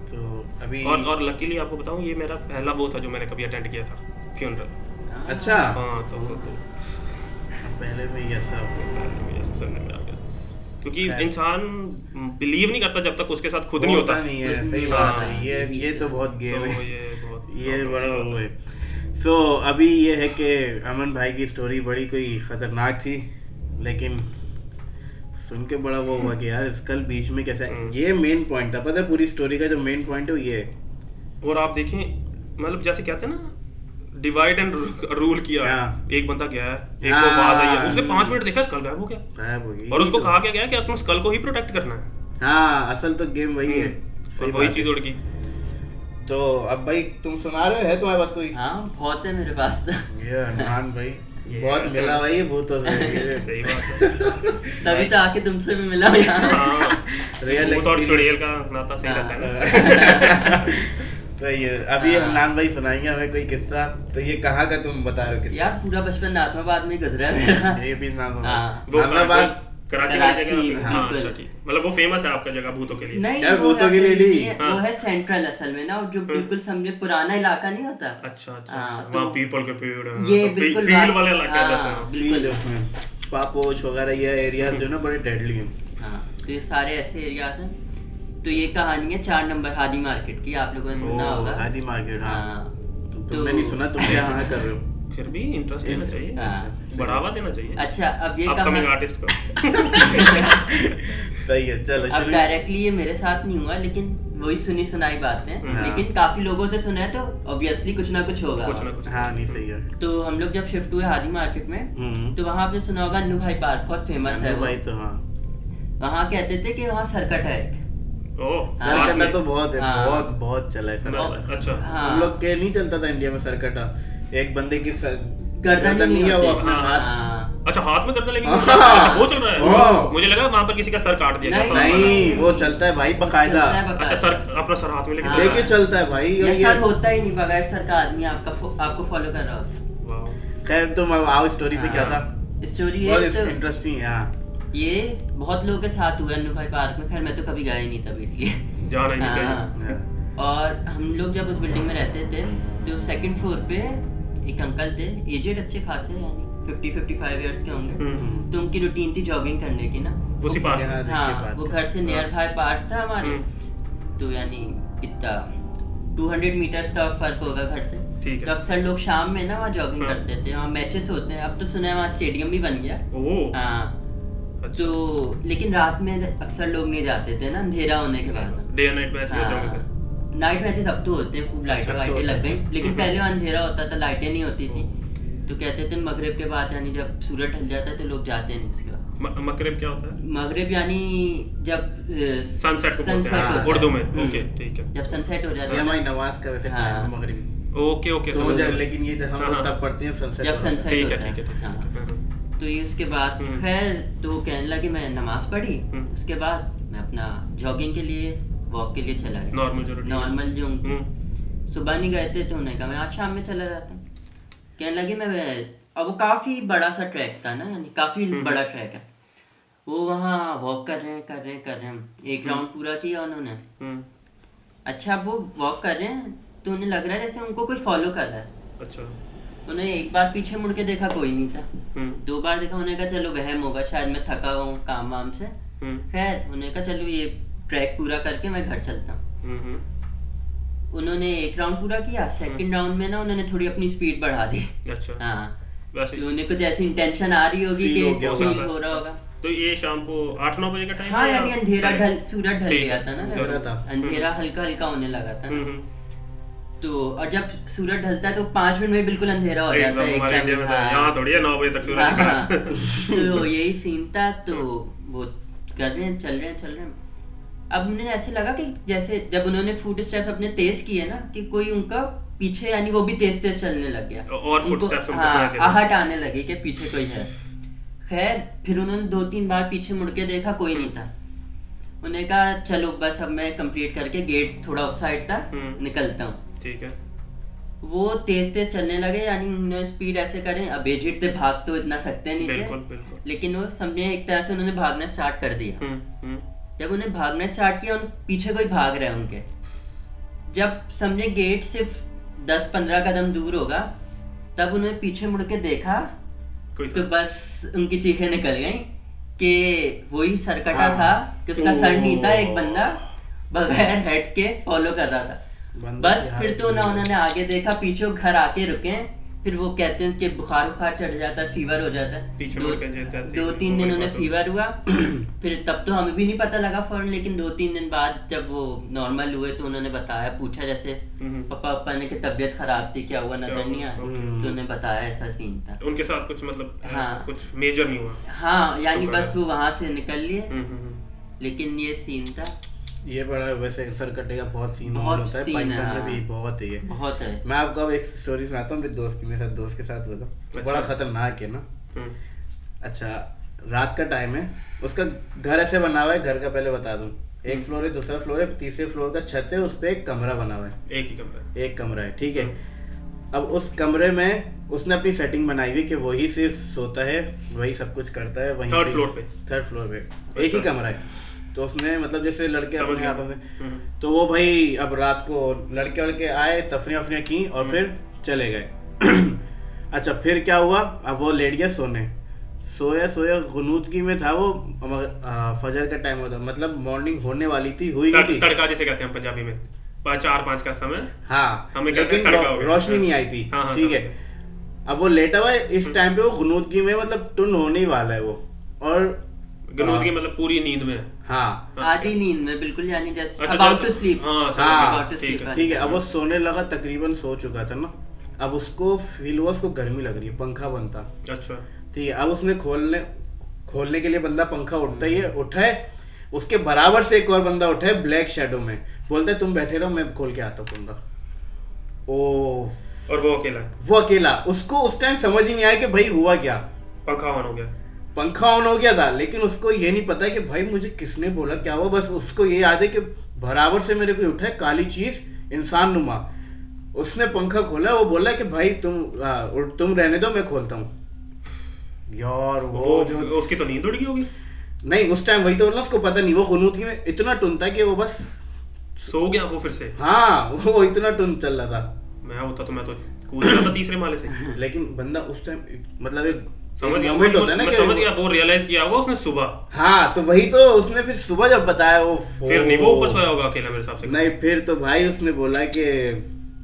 तो अभी और लकीली आपको बताऊं, ये मेरा पहला वो था जो मैंने कभी अटेंड किया था, फ्यूनरल। अच्छा, हाँ, तो पहले में ही ऐसा ऐसे सुनने में आ गया, क्योंकि इंसान बिलीव नहीं करता जब तक उसके साथ खुद नहीं होता। नहीं है, सही हाँ, बात है। ये तो बहुत गेम तो है, ये बहुत ये बड़ा वो है। सो अभी ये है कि अमन भाई की स्टोरी बड़ी कोई खतरनाक थी, लेकिन सुन के बड़ा वो हुआ कि यार स्कल बीच में कैसे, ये मेन पॉइंट था। पता है पूरी स्टोरी का जो मेन पॉइंट है वो ये है। और आप देखें, मतलब जैसे कहते हैं ना, डिवाइड एंड रूल किया। हाँ। एक बंदा गया है, एक को आवाज आई है, उसने 5 मिनट देखा, स्कल गायब हो गया, गायब हो गई। और उसको तो- कहा गया कि अपने स्कल को ही प्रोटेक्ट करना है। हाँ, असल तो गेम वही है, और सही वही बात चीज है। उड़ गई। तो अब भाई तुम सुना रहे हो, है तुम्हारे पास कोई? हाँ, बहुत है मेरे पास तो। ये अरमान भाई ये बहुत ऐसा- मिला भाई, ये भूतों से। ये सही बात है। तभी तो आके तुमसे भी मिला हूँ यहाँ। हाँ, Real भूत और experience। चुड़ैल का नाता सही रहता है ना। तो ये अभी अरमान भाई सुनाएंगे हमें कोई किस्सा। तो ये कहाँ का तुम बता रहे हो किस्सा? यार पूरा बचपन नाजमाबाद में ही गुजरा है मेरा। ये भी नाम हाँ। वो नाजमाबाद कराची वाली कराची, जगह। हाँ, बिल्कुल। अच्छा ठीक। मतलब वो फेमस है आपका जगह भूतों के लिए। नहीं, यार, वो भूतों की ऐसा लेडी। नहीं है, हाँ। वो है सेंट्रल असल में ना, और जो बिल्कुल समझे पुराना इलाका नहीं होता। अच्छा अच्छा हाँ, अच्छा। तो वहाँ पीपल के पेड़ हैं, ये सब बिल्कुल फील बात- वाले इलाके हैं हाँ। जैसे। बिल्कुल। उसमें पापोश वगैरह ये एरिया जो ना बड़े डेडली हैं। हाँ, तो ये सारे ऐसे एरियाज हैं। तो ये कहानी है 4 नंबर हादी मार्केट की, आप लोगों ने सुना ओ, होगा। हादी मार्केट, हाँ। हाँ, तुमने नहीं सुना, तुम क्या हाँ कर रहे हो? फिर भी इंटरेस्ट देना चाहिए, हाँ। बढ़ावा देना चाहिए। अच्छा, अब ये अपकमिंग कहानी आर्टिस्ट को। सही है, चलो अब शुरू। डायरेक्टली ये मेरे साथ नहीं हुआ, लेकिन वही सुनी सुनाई बातें, हाँ। लेकिन काफी लोगों से सुना है, तो ऑब्वियसली कुछ ना कुछ होगा। कुछ ना कुछ। हाँ नहीं, सही है। तो हम लोग जब शिफ्ट हुए हादी मार्केट में, तो वहाँ आपने सुना होगा अन्नू भाई पार्क, बहुत फेमस है अनु वो। भाई तो हाँ, वहाँ कहते थे कि वहाँ सर्कट है एक। ओह, हाँ, बाद सरकटा में। तो बहुत है, हाँ। बहुत बहुत चला है सरकटा। अच्छा। हाँ। हम लोग के नहीं चलता था इंडिया में सरकटा, एक बंदे की गर्दन ही नहीं है, वो होती। अपना हाथ। हाँ। अच्छा, हाथ में करता, लेकिन हाँ। अच्छा, वो चल रहा हाँ। है। मुझे लगा वहाँ पर किसी का सर काट दिया नहीं, गया था। नहीं, वो चलता है भाई बकायदा, चलता है बकायदा। अच्छा, सर अपना सर हाथ में लेके हाँ। चल रहा लेके है। चलता है भाई। और ये ये सर होता ही नहीं, बगैर सर का आदमी आपको फॉलो कर रहा होता है। वाह। खैर तुम अब आओ स्टोरी पे, क्या था? स्टोरी बहुत है तो इंटरेस्टिंग है। हाँ, ये बहुत लोगों के साथ हुआ अन्नू भाई पार्क में। खैर मैं तो कभी गया ही नहीं, तब इसलिए। जाना ही नहीं चाहिए। हाँ। और हम लोग जब उस बिल्डिंग में रहते थे, तो सेकंड फ्लोर पे एक अंकल थे, एजेड अच्छे खासे, यानी 50-55 इयर्स के होंगे। हम्म। तो उनकी रूटीन थी जॉगिंग करने की ना। उसी पार्क में। यहाँ देख के हाँ, बात वो कर। घर से नियर बाय पार्क था हमारे। तो यानी कितना 200 मीटर्स का फर्क होगा घर से। ठीक है। तो अक्सर लोग शाम में ना वहाँ जॉगिंग हाँ। करते थे, वहाँ मैचेस होते हैं। अब तो सुना है वहाँ स्टेडियम भी बन गया। ओह, हाँ, अच्छा। तो लेकिन रात में अक्सर लोग नहीं जाते थे ना, अंधेरा होने के बाद। डे एंड नाइट मैच भी होते होंगे फिर। नाइट मैचेस अब तो होते हैं, खूब लाइटें अच्छा, वाइटें तो लग गई, लेकिन हम्म। पहले अंधेरा होता था, लाइटें नहीं होती थी। तो कहते थे मगरिब के बाद, यानी जब सूरज ढल जाता है तो लोग जाते नहीं उसके बाद। मगरिब क्या होता है? मगरिब यानी जब सनसेट को बोलते हैं, होता है। उर्दू में। हम्म। ओके, ठीक है। जब सनसेट हो जाता ये है हमारी ना, नमाज का वैसे हाँ। टाइम है मगरिब। ओके ओके, तो समझ जब गया। लेकिन ये हम लोग हाँ, तब पढ़ते हैं सनसेट। जब सनसेट ठीक है, होता ठीक है, ठीक है। हाँ। हाँ। तो ये उसके बाद हम्म। खैर तो वो कहने लगे, मैं नमाज पढ़ी, उसके बाद मैं अपना जॉगिंग के लिए, वॉक के लिए चला गया। नॉर्मल जो routine है। नॉर्मल जो उनकी। हम्म। सुबह नहीं गए थे तो उन्होंने कहा मैं आज शाम में चला जाता हूँ। कहने लगे मैं अब वो काफी बड़ा सा ट्रैक था ना, यानी काफी बड़ा ट्रैक है। वो वहाँ वॉक कर रहे हैं, एक राउंड पूरा किया उन्होंने। अच्छा, अब वो वॉक कर रहे हैं तो उन्हें लग रहा है जैसे उनको कोई फॉलो कर रहा है। अच्छा। उन्हें एक बार पीछे मुड़ के देखा, कोई नहीं था। 2 बार देखा, उन्हें कहा चलो वहम होगा, शायद मैं थका हूँ काम वाम से। खैर उन्हें कहा चलो ये ट्रैक पूरा करके मैं घर चलता हूँ। उन्होंने एक राउंड पूरा किया, सेकंड राउंड में ना उन्होंने थोड़ी अपनी स्पीड बढ़ा दी। अच्छा। हाँ, वैसे तो उन्हें कुछ ऐसी इंटेंशन आ रही होगी कि फील हो रहा होगा। तो ये शाम को 8-9 बजे का टाइम? हाँ, यानी अंधेरा सूरज ढल गया था ना, अंधेरा हल्का हल्का होने लगा था ना। तो और जब सूरज ढलता है तो 5 मिनट में बिल्कुल अंधेरा हो जाता है एकदम। यहाँ थोड़ी है 9 बजे तक सूरज निकला। तो यही सीन था। तो वो कर रहे हैं, चल रहे हैं। अब उन्हें ऐसे लगा कि जैसे जब उन्होंने फुट स्टेप्स अपने तेज किए ना, कि कोई उनका पीछे, यानी वो भी तेज चलने लग गया और फुटस्टेप्स उनको हाँ, सुनाई दे रहे। आहट आने लगी कि पीछे कोई है। खैर फिर उन्होंने 2-3 बार पीछे मुड़ के देखा, कोई नहीं था। उन्हें कहा चलो बस अब मैं कंप्लीट करके, गेट थोड़ा उस साइड था, निकलता हूँ। ठीक है। वो तेज चलने लगे, यानी उन्होंने स्पीड ऐसे करें, अब एजिट थे, भाग तो इतना सकते नहीं थे, लेकिन वो समझे एक तरह से उन्होंने भागना स्टार्ट कर दिया। जब उन्हें भागना स्टार्ट किया, उन पीछे कोई भाग रहा है उनके। जब समझे गेट सिर्फ 10-15 कदम दूर होगा, तब उन्हें पीछे मुड़ के देखा तो बस उनकी चीखें निकल गई कि वही सरकटा था कि उसका सर नहीं था, एक बंदा बगैर हेड के फॉलो कर रहा था। बस फिर तो ना उन्होंने आगे देखा, पीछे घर आके रुके। फिर वो कहते हैं कि बुखार चढ़ जाता है, फीवर हो जाता है। 2-3 दिन उन्हें फीवर हुआ। फिर तब तो हमें भी नहीं पता लगा फौरन, लेकिन 2-3 दिन बाद जब वो नॉर्मल हुए तो उन्होंने बताया, पूछा जैसे पापा ने कि तबीयत खराब थी, क्या हुआ, नजर नहीं आया? तो उन्हें बताया ऐसा सीन था। उनके साथ कुछ मतलब हाँ, कुछ मेजर नहीं हुआ? हाँ, यानी बस वो वहां से निकल लिए। लेकिन ये सीन था। ये बड़ा वैसे सरकटे का बहुत सीन होता है, पाकिस्तान में भी बहुत है ये, बहुत है। मैं आपको अब एक स्टोरी सुनाता हूँ मेरे दोस्त की, मेरे दोस्त के साथ हुआ था। अच्छा। बड़ा खतरनाक है ना। अच्छा, रात का टाइम है, उसका घर ऐसे बना हुआ है, घर का पहले बता दूं, एक फ्लोर है, दूसरा फ्लोर है, तीसरे फ्लोर का छत है, उस पे एक कमरा बना हुआ है। एक कमरा है, ठीक है। अब उस कमरे में उसने अपनी सेटिंग बनाई हुई कि वही सिर्फ सोता है, वही सब कुछ करता है, वही थर्ड फ्लोर पे एक ही कमरा है। तो उसने मतलब जैसे लड़के अपने आप में, तो वो भाई अब रात को लड़के आए, तफरियां की और फिर चले गए। अच्छा, फिर क्या हुआ, अब वो लेट गया सोया गुनूदगी में था वो। फजर का टाइम होता, मतलब मॉर्निंग होने वाली थी, हुई नहीं थी, तड़का जिसे कहते हैं पंजाबी में, 4-5 का समय। हाँ, हमें लेकिन रोशनी नहीं आई थी। ठीक है, अब वो लेटा हुआ है, इस टाइम पे वो गुनूदगी में, मतलब टुन होने ही वाला है वो। और गुनूदगी मतलब पूरी नींद में। हाँ, आधी नींद में बिल्कुल, यानी जैसे अबाउट टू स्लीप। हाँ, ठीक है। अब वो सोने लगा, तकरीबन सो चुका था ना। अब उसको फील हुआ, उसको गर्मी लग रही है, पंखा बनता। अच्छा, ठीक है। अब उसने खोलने के लिए बंदा पंखा उठा है, उसके बराबर से एक और बंदा उठा है ब्लैक शैडो में, बोलता है तुम बैठे रहो, मैं खोल के आता हूँ पंखा। और वो अकेला, उसको उस टाइम समझ ही नहीं आया कि भाई हुआ क्या। पंखा ऑन हो गया था, लेकिन उसको ये नहीं पता कि भाई मुझे किसने बोला, क्या हुआ। बस उसको ये याद है कि बराबर से मेरे को उठा है काली चीज, इंसान नुमा। उसने पंखा खोला, वो बोला कि भाई तुम रहने दो, मैं खोलता हूँ। यार वो जो उसकी तो नींद उड़ गई होगी। नहीं, उस टाइम वही तो बोला, उसको पता नहीं, वो गुनूदगी में इतना टुन था कि वो बस सो गया वो फिर से। हाँ, वो इतना टुन चल रहा था। मैं होता तो मैं तो कूद जाता तीसरे माले से। लेकिन बंदा उस टाइम मतलब एक समझ गया, वो रियलाइज किया होगा उसने सुबह। हाँ, तो वही तो उसने फिर सुबह जब बताया, वो फिर नहीं वो ऊपर सोया होगा अकेला मेरे हिसाब से। नहीं, फिर तो भाई उसने बोला कि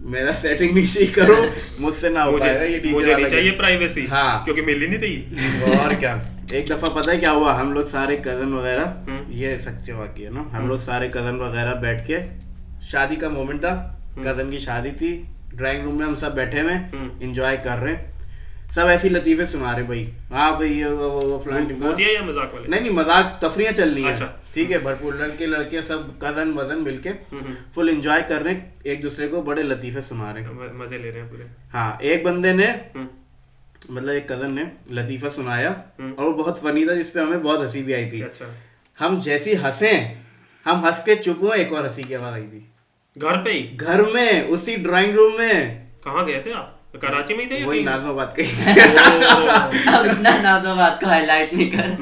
मेरा सेटिंग नीचे ही करो, मुझसे ना हो पाएगा ये, मुझे नहीं चाहिए प्राइवेसी। हाँ, क्योंकि मिल ही नहीं थी। और क्या। एक दफा पता है क्या हुआ, हम लोग सारे कजन वगैरह, ये सच्चे वाकई है ना, हम लोग सारे कजन वगैरह बैठ के, शादी का मोमेंट था, कजन की शादी थी, ड्राइंग रूम में हम सब बैठे हुए एंजॉय कर रहे हैं, सब ऐसी लतीफे सुना रहे भाई। हाँ भाई, ये वो फलान या मजाक वाले? नहीं, मजाक, तफरियां चल रही है। अच्छा। ठीक है, भरपूर लड़के सब कजन वजन मिलके फुल एंजॉय कर रहे हैं, एक दूसरे को बड़े लतीफे सुना रहे हैं, मजे ले रहे हैं पूरे। हाँ, एक बंदे ने मतलब एक कजन ने लतीफा सुनाया और वो बहुत फनी था, जिसपे हमें बहुत हंसी भी आई थी। अच्छा। हम जैसी हंसे, हम हंस के चुप हुए, एक और हंसी की आवाज आई थी। घर पे ही? घर में, उसी ड्राइंग रूम में। कहाँ गए थे आप? कराची में ही थे या वही कहीं? नाज़िमाबाद के। अब इतना नाज़िमाबाद को हाईलाइट नहीं कर।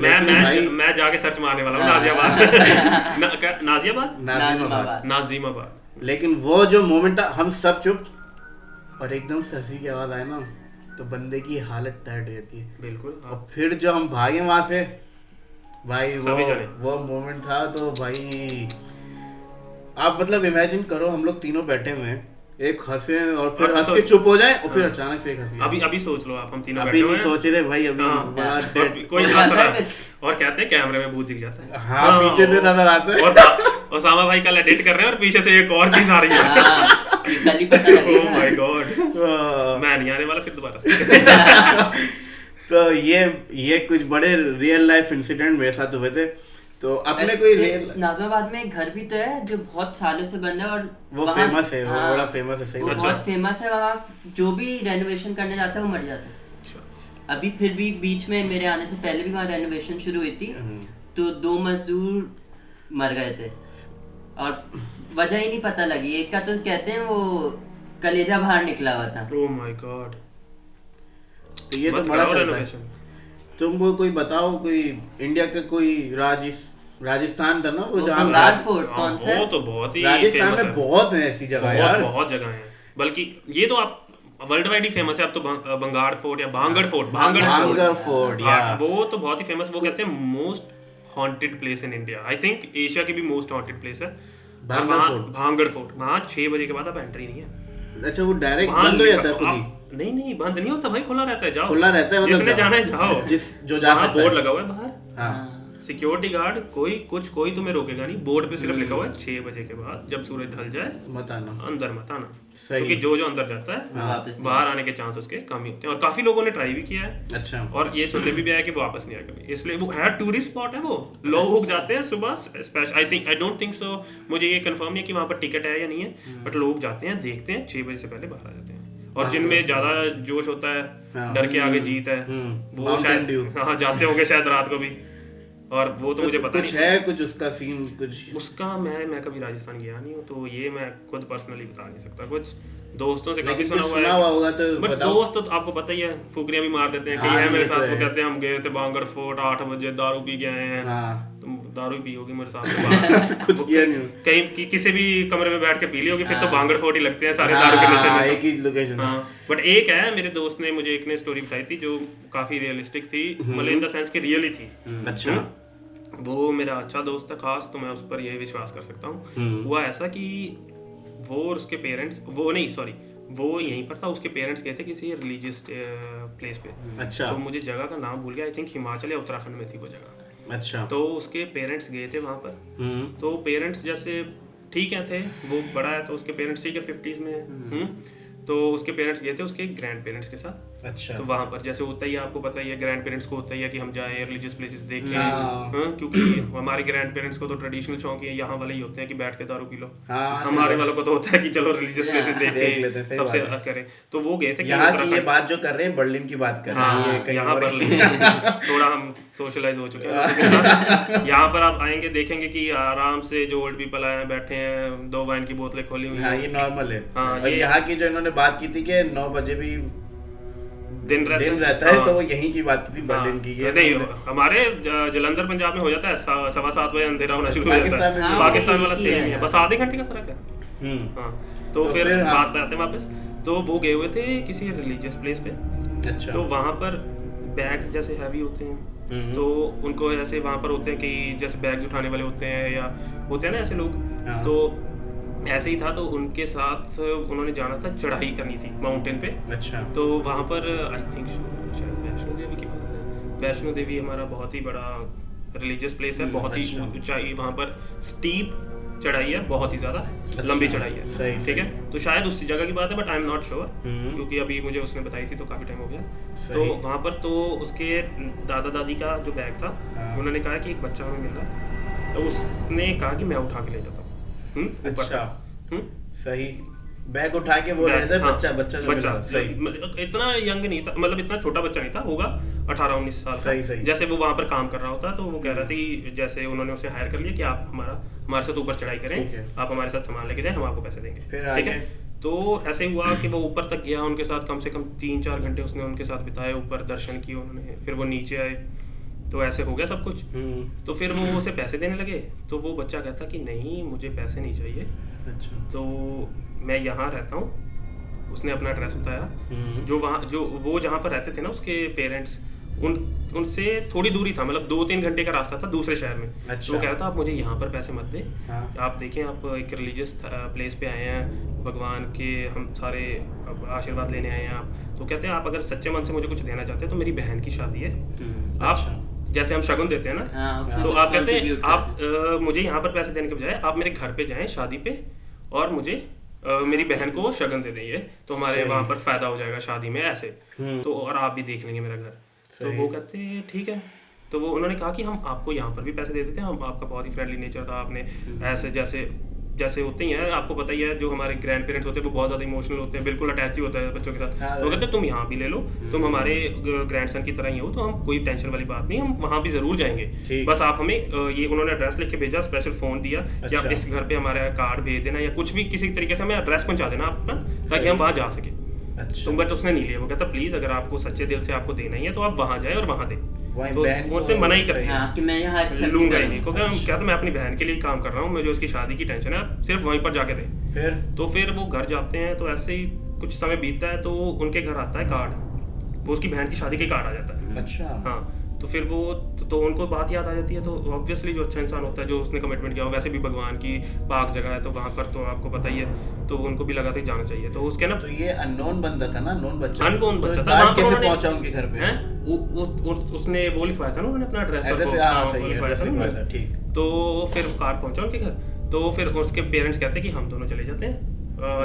मैं जाके सर्च मारने वाला हूँ नाजियाबाद। नाज़िमाबाद। नाजिमाबाद। लेकिन वो जो मोमेंट था, हम सब चुप और एकदम से हंसी की आवाज आए ना, तो बंदे की हालत टाइट हो जाती है। बिल्कुल। हाँ। और फिर जो हम भागे वहां से, भाई सभी जने। वो मोमेंट था तो भाई आप मतलब इमेजिन करो, हम लोग तीनों बैठे हुए हैं, एक हंसे और फिर हंस के चुप हो जाए और फिर अचानक से एक हंसी। अभी सोच लो आप, हम तीनों अभी बैठे हुए नहीं हैं। सोच रहे भाई, अभी हाँ। बड़ा और डेड। कोई हो हंस जाता रहा है है कुछ। और कहते हैं कैमरे में भूत दिख जाता है। हाँ, पीछे से नजर आते हैं। और ओसामा भाई कल एडिट कर रहे हैं और पीछे से एक और चीज आ रही है। हाँ, ये कल ही पता ओह लगेगा। माय गॉड, तो- मैं नहीं आने वाला फिर दोबारा से। तो ये कुछ बड़े रियल लाइफ इंसिडेंट मेरे साथ हुए थे। तो अपने कोई रियल, नाज़िमाबाद में एक घर भी तो है जो बहुत सालों से बंद है और वो वहाँ- फेमस है, वो हाँ, बड़ा फेमस है, सही वो बात। अच्छा। बहुत फेमस है। वहाँ जो भी रेनोवेशन करने जाता है वो मर जाता है। अभी फिर भी बीच में मेरे आने से पहले भी वहाँ रेनोवेशन शुरू हुई थी, तो 2 मजदूर मर गए थे और वजह ही नहीं पता लगी। एक का तो कहते हैं वो कलेजा बाहर निकला हुआ था। Oh my God. तो ये तो मत बड़ा कराओ चलता है। रेनोवेशन। तुमको कोई बताओ, कोई इंडिया का कोई राजस्थान था ना वो, जहाँ बंगाल फोर्ट कौन सा वो है? तो बहुत ही राजस्थान फेमस में है। बहुत है ऐसी जगह यार। बहुत जगह है, बल्कि ये तो आप वर्ल्ड वाइड ही फेमस है अब तो। बंगाड़ फोर्ट या भांगड़ फोर्ट, भांगड़ फोर्ट या हाँ, वो तो बहुत ही फेमस। वो कहते हैं most haunted place in India. I think Asia की भी मोस्ट हॉन्टेड प्लेस है भांगड़ फोर्ट। वहाँ 6 बजे के बाद आप एंट्री नहीं है। अच्छा, वो डायरेक्ट वहाँ बंद हो जाता है खुद ही? नहीं बंद नहीं होता भाई, खुला रहता है। जाओ, खुला रहता है, मतलब जिसने जाओ। जाना है जाओ। जो जा वहाँ सकता है। बोर्ड लगा हुआ है बाहर, हाँ। सिक्योरिटी गार्ड कोई तुम्हें रोकेगा नहीं। बोर्ड पे सिर्फ लिखा हुआ है 6 बजे के बाद जब सूरज ढल जाए मत आना। अंदर मत आना। सही। क्योंकि जो अंदर जाता है वापस नहीं। बाहर आने के चांस उसके कम ही होते हैं। और काफी लोगों ने ट्राई भी किया है अच्छा। और ये सुनने भी आया कि वो वापस नहीं आया कभी। इसलिए वो है टूरिस्ट स्पॉट है। वो लोग जाते हैं सुबह। आई डोंट थिंक सो, मुझे ये कंफर्म नहीं है कि वहाँ पर टिकट है या नहीं है, बट लोग जाते हैं, देखते हैं, 6 बजे से पहले बाहर आ जाते हैं। और जिनमें ज्यादा जोश होता है, हाँ। डर के आगे जीत है, वो Mountain शायद Dew। हाँ जाते होंगे शायद रात को भी। और वो तो मुझे पता कुछ नहीं है, कुछ उसका सीन कुछ उसका। मैं कभी राजस्थान गया नहीं हूँ, तो ये मैं खुद पर्सनली बता नहीं सकता। कुछ दोस्तों से काफी लेकिन सुना कुछ हुआ सुना हुआ है, होगा तो बट बताओ। दोस्त तो आपको पता ही है, फुकरियां भी मार देते हैं। कई हाँ, है मेरे ये तो साथ, वो है। कहते हैं हम गए थे बांगड़ फोर्ट 8 बजे, दारू पी के आए हैं। हाँ। तुम दारू पी होगी मेरे साथ तो बाहर कुछ किया नहीं। कहीं किसी भी कमरे में बैठ के पी ली होगी, फिर तो हाँ। बांगड़ फोर्ट ही लगते हैं सारे दारू के नशे हाँ, में। एक ही लोकेशन। हाँ, बट एक है, मेरे दोस्त ने मुझे एक ने स्टोरी बताई थी जो काफी रियलिस्टिक थी, मतलब इन द सेंस कि रियली थी। अच्छा। वो मेरा अच्छा दोस्त था खास, तो मैं उस पर यही विश्वास कर सकता हूँ। हुआ ऐसा कि वो और उसके पेरेंट्स, वो यहीं पर था। उसके पेरेंट्स गए थे किसी रिलीजियस प्लेस पे। अच्छा। तो मुझे जगह का नाम भूल गया, आई थिंक हिमाचल या उत्तराखंड में थी वो जगह। अच्छा। तो उसके पेरेंट्स गए थे वहाँ पर। तो पेरेंट्स जैसे ठीक है थे, वो बड़ा है तो उसके पेरेंट्स ठीक है 50s में है। तो उसके पेरेंट्स गए थे उसके ग्रैंड पेरेंट्स के साथ। अच्छा। तो वहाँ पर जैसे होता ही है, आपको पता ही है, ग्रैंड पेरेंट्स को होता ही है कि हम जाएं रिलीजियस प्लेसेस देखें। हाँ। क्योंकि हमारे ग्रैंड पेरेंट्स को तो ट्रेडिशनल शौक है, यहाँ वाले ही होते हैं कि बैठ के दारू पी लो। हाँ, हमारे वालों को तो होता है कि चलो रिलीजियस प्लेसेस देख लेते हैं, देखें, सही सबसे बात है। करें। तो वो गए थे कि यहाँ की ये उत्तराखंड। बात जो कर रहे हैं बर्लिन की बात कर रहे हैं, हाँ, ये कहीं यहाँ और पर थोड़ा हम सोशलाइज हो चुके हैं लोगों के साथ। यहाँ पर आप आएंगे देखेंगे कि आराम से जो ओल्ड पीपल आए हैं, बैठे हैं, 2 वाइन की बोतलें खोली हुई हाँ, हैं। ये नॉर्मल है। हाँ, और ये- यहाँ की जो इन्होंने बात की थी कि 9 बजे भी दिन रहता है, हाँ। तो वो यहीं की बात थी बर्लिन की। ये नहीं, हमारे जलंधर पंजाब में हो जाता है 7:15 बजे अंधेरा होना शुरू हो जाता पाकिस्तान में है। भी- पाकिस्तान वाला हाँ, सेम ही है। है, बस आधे घंटे का फर्क है। हाँ, तो तो फिर फिर हाँ। बात पे आते हैं वापस। तो वो गए हुए थे किसी रिलीजियस प्लेस पे। अच्छा। तो वहाँ पर बैग्स जैसे हैवी होते हैं, तो उनको ऐसे वहाँ पर होते हैं कि जैसे बैग्स उठाने वाले होते हैं या होते हैं ना ऐसे लोग। हाँ। तो ऐसे ही था, तो उनके साथ उन्होंने जाना था, चढ़ाई करनी थी माउंटेन पे। अच्छा। तो वहाँ पर आई थिंक शायद वैष्णो देवी की बात है। वैष्णो देवी हमारा बहुत ही बड़ा रिलीजियस प्लेस है, बहुत ही अच्छा। ऊंचाई, वहाँ पर स्टीप चढ़ाई है, बहुत ही ज़्यादा लंबी चढ़ाई है। सही, ठीक है, सही। तो शायद उस जगह की बात है, but I am not sure, क्योंकि अभी मुझे उसने बताई थी तो काफ़ी टाइम हो गया। तो सही। वहाँ पर तो उसके दादा दादी का जो बैग था, हाँ। उन्होंने कहा कि एक बच्चा हमें मिल रहा है, तो उसने कहा कि मैं उठा के ले जाता हूँ ऊपर। अच्छा। सही। बैग उठा के वो ले जाए, बच्चा जो मिला, सही। इतना यंग नहीं था, मतलब इतना छोटा बच्चा नहीं था, होगा 18-19 साल सही, का। सही। जैसे वो वहाँ पर काम कर रहा होता, तो वो कह रहा था कि जैसे उन्होंने उसे हायर कर लिया कि आप हमारे साथ ऊपर चढ़ाई करें, ठीक है। आप हमारे साथ सामान लेके जाएं, हम आपको पैसे देंगे। फिर ठीक है, आगे? तो ऐसे हुआ कि वो ऊपर तक गया, उनके साथ कम से कम 3-4 घंटे उसने उनके साथ बिताए, ऊपर दर्शन किए उन्होंने, फिर वो नीचे आए, तो ऐसे हो गया सब कुछ। तो फिर वो उसे पैसे देने लगे, तो वो बच्चा कहता कि नहीं मुझे पैसे नहीं चाहिए। अच्छा। तो मैं यहाँ रहता हूँ, उसने अपना एड्रेस बताया, जो वो जहाँ पर रहते थे ना उसके पेरेंट्स, उनसे थोड़ी दूरी था, मतलब 2-3 घंटे का रास्ता था दूसरे शहर में। अच्छा। तो वो कह रहा था आप मुझे यहाँ पर पैसे मत दे। हाँ। आप देखें आप एक रिलीजियस प्लेस पे आए हैं, भगवान के हम सारे आशीर्वाद लेने आए हैं आप, तो कहते हैं आप अगर सच्चे मन से मुझे कुछ देना चाहते हैं तो मेरी बहन की शादी है, आप जैसे हम शगुन देते हैं ना, हाँ, तो आप कहते हैं आप मुझे यहाँ पर पैसे देने के बजाय आप मेरे घर पे जाएं शादी पे और मुझे मेरी बहन को शगन दे देंगे, तो हमारे वहाँ पर फायदा हो जाएगा शादी में ऐसे, तो और आप भी देख लेंगे मेरा घर। तो वो कहते हैं ठीक है। तो वो उन्होंने कहा कि हम आपको यहाँ पर भी पैसे दे देते हैं, हम आपका बहुत ही फ्रेंडली नेचर था, आपने ऐसे जैसे होते ही हैं, आपको पता ही है जो हमारे ग्रैंड पेरेंट्स होते हैं वो बहुत ज़्यादा इमोशनल होते हैं, बिल्कुल अटैच ही होता है बच्चों के साथ। तो कहते हैं तुम यहाँ भी ले लो, तुम हमारे ग्रैंड सन की तरह ही हो, तो हम कोई टेंशन वाली बात नहीं, हम वहाँ भी ज़रूर जाएंगे, बस आप हमें ये उन्होंने एड्रेस लिख के भेजा, स्पेशल फ़ोन दिया कि आप इस घर पे हमारा कार्ड भेज देना या कुछ भी किसी तरीके से हमें एड्रेस पहुँचा देना अपना, ताकि हम वहाँ जा सकें। तो बट उसने नहीं लिया, वो कहता प्लीज़ अगर आपको सच्चे दिल से आपको देना ही है तो आप वहाँ जाए और वहाँ दें। तो वो मना ही कर कि मैं यहाँ लूंगा ही नहीं, क्योंकि क्या, तो मैं अपनी बहन के लिए काम कर रहा हूँ, मुझे उसकी शादी की टेंशन है, आप सिर्फ वहीं पर जाके दें। तो फिर वो घर जाते हैं, तो ऐसे ही कुछ समय बीतता है, तो उनके घर आता है कार्ड, वो उसकी बहन की शादी के कार्ड आ जाता है। अच्छा। हाँ। तो फिर वो तो उनको बात याद आ जाती है, तो ऑब्वियसली जो अच्छा इंसान होता है, जो उसने कमिटमेंट किया हो, वैसे भी भगवान की पाक जगह है, तो वहाँ पर तो आपको पता ही है, तो उनको भी लगा था जाना चाहिए। तो उसके ना, तो ये अननोन बंदा था ना, अननोन बच्चा था, वहाँ कैसे पहुंचा उनके घर पे? उसने वो लिखवाया था ना, उन्होंने अपना एड्रेस लिखवाया था, ठीक। तो फिर कार्ड पहुंचा उनके घर, तो फिर उसके पेरेंट्स कहते हैं कि हम दोनों चले जाते हैं,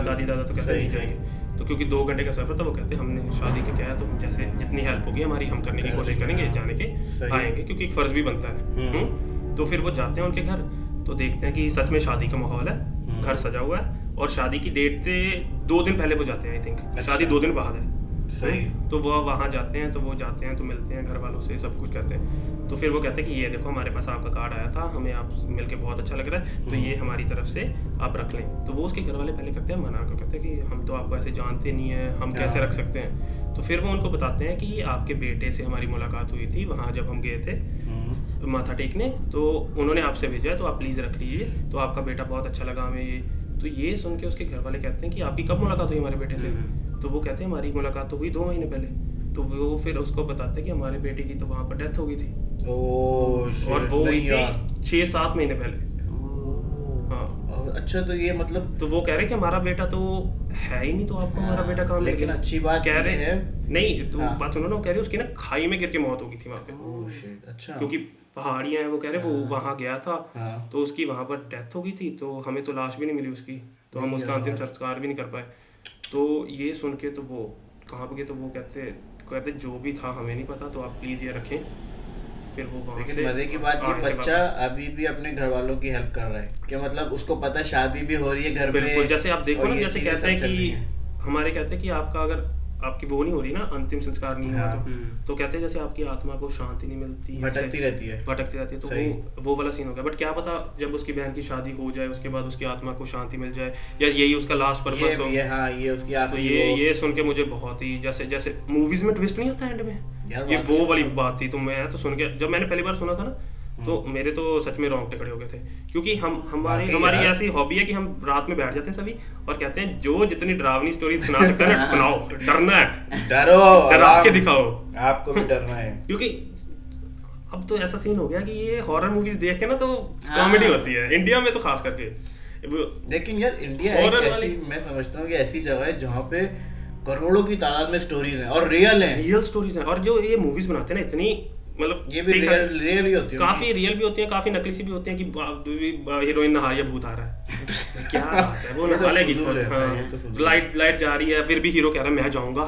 दादी दादा तो कहते नहीं जाएंगे, तो क्योंकि 2 घंटे का सफर था, वो कहते हैं हमने शादी का क्या है, तो हम जैसे जितनी हेल्प होगी हमारी हम करने की कोशिश करेंगे, जाने के आएंगे, क्योंकि एक फर्ज भी बनता है। तो फिर वो जाते हैं उनके घर, तो देखते हैं कि सच में शादी का माहौल है, घर सजा हुआ है, और शादी की डेट से 2 दिन पहले वो जाते हैं, आई थिंक शादी 2 दिन बाद है। सही। तो वो वहाँ जाते हैं, तो वो जाते हैं तो मिलते हैं घर वालों से, सब कुछ कहते हैं, तो फिर वो कहते हैं कि ये देखो हमारे पास आपका कार्ड आया था, हमें आप मिलके बहुत अच्छा लग रहा है, तो ये हमारी तरफ से आप रख लें। तो वो उसके घर वाले पहले करते हैं मना, को कहते हैं कि हम तो आपको ऐसे जानते नहीं है, हम कैसे रख सकते हैं। तो फिर वो उनको बताते हैं कि आपके बेटे से हमारी मुलाकात हुई थी वहाँ जब हम गए थे माथा टेकने, तो उन्होंने आपसे भेजा है, तो आप प्लीज़ रख लीजिए, तो आपका बेटा बहुत अच्छा लगा हमें ये। तो ये सुन के उसके घर वाले कहते हैं कि आपकी कब मुलाकात हुई हमारे बेटे से? तो वो कहते हैं हमारी मुलाकात तो हुई 2 महीने पहले। तो वो फिर उसको बताते हैं कि हमारे बेटे की तो वहाँ पर डेथ हो गई थी, और वो हुई थी 6-7 महीने पहले। हाँ। अच्छा, तो ये मतलब, तो वो कह रहे कि हमारा बेटा तो है ही नहीं, तो आपको हमारा बेटा कहाँ मिल गया? लेकिन अच्छी बात कह रहे है नहीं, तो बात सुनो ना, वो कह रहे उसकी ना खाई में गिर के मौत हो गई थी वहाँ पे। अच्छा। क्योंकि पहाड़ियाँ हैं, वो कह रहे वो वहाँ गया था, तो उसकी वहाँ पर डेथ हो गई थी, तो हमें तो लाश भी नहीं मिली उसकी, तो हम उसका अंतिम संस्कार भी नहीं कर पाए। तो ये सुन के तो वो कहाँ पे गए, तो वो कहते जो भी था हमें नहीं पता, तो आप प्लीज़ ये रखें। फिर वो वहाँ से, मजे की बात, ये बच्चा अभी भी अपने घर वालों की हेल्प कर रहा है, क्या मतलब उसको पता शादी भी हो रही है घर पे। बिल्कुल, जैसे आप देखो ना, जैसे कहते हैं कि हमारे कहते हैं कि आपका अगर आपकी वो नहीं हो रही ना, अंतिम संस्कार नहीं हुआ, तो कहते हैं जैसे आपकी आत्मा को शांति नहीं मिलती, भटकती रहती है, तो वो वाला सीन हो गया। बट क्या पता जब उसकी बहन की शादी हो जाए उसके बाद उसकी आत्मा को शांति मिल जाए, या यही उसका लास्ट पर्पस हो। ये उसकी तो ये सुन के मुझे बहुत ही जैसे मूवीज में ट्विस्ट नहीं आता एंड में, ये वो वाली बात थी। तो मैं तो सुन के, जब मैंने पहली बार सुना था ना, तो मेरे तो सच में रोंगटे खड़े हो गए थे, क्योंकि हमारी ऐसी हॉबी है कि हम रात में बैठ जाते हैं सभी और कहते हैं जो जितनी डरावनी स्टोरी सुना सकते हैं ना सुनाओ, डरना है, डरा के दिखाओ, आपको भी डरना है। क्योंकि अब तो ऐसा सीन हो गया कि ये हॉरर मूवीज देख के ना तो कॉमेडी होती है, इंडिया में तो खास करके। लेकिन यार इंडिया ऐसी, मैं समझता हूँ कि ऐसी जगह है जहाँ पे करोड़ों की तादाद में स्टोरीज हैं और रियल स्टोरीज हैं, और जो ये मूवीज बनाते हैं ना इतनी, मतलब ये भी रियल भी होती है, काफी रियल भी होती है, काफी नकली सी भी होती है कि हीरोइन नहा रही है, भूत आ रहा है क्या बात है, वो नहालेगी, लाइट जा रही है, फिर भी हीरो कह रहा है मैं जाऊंगा,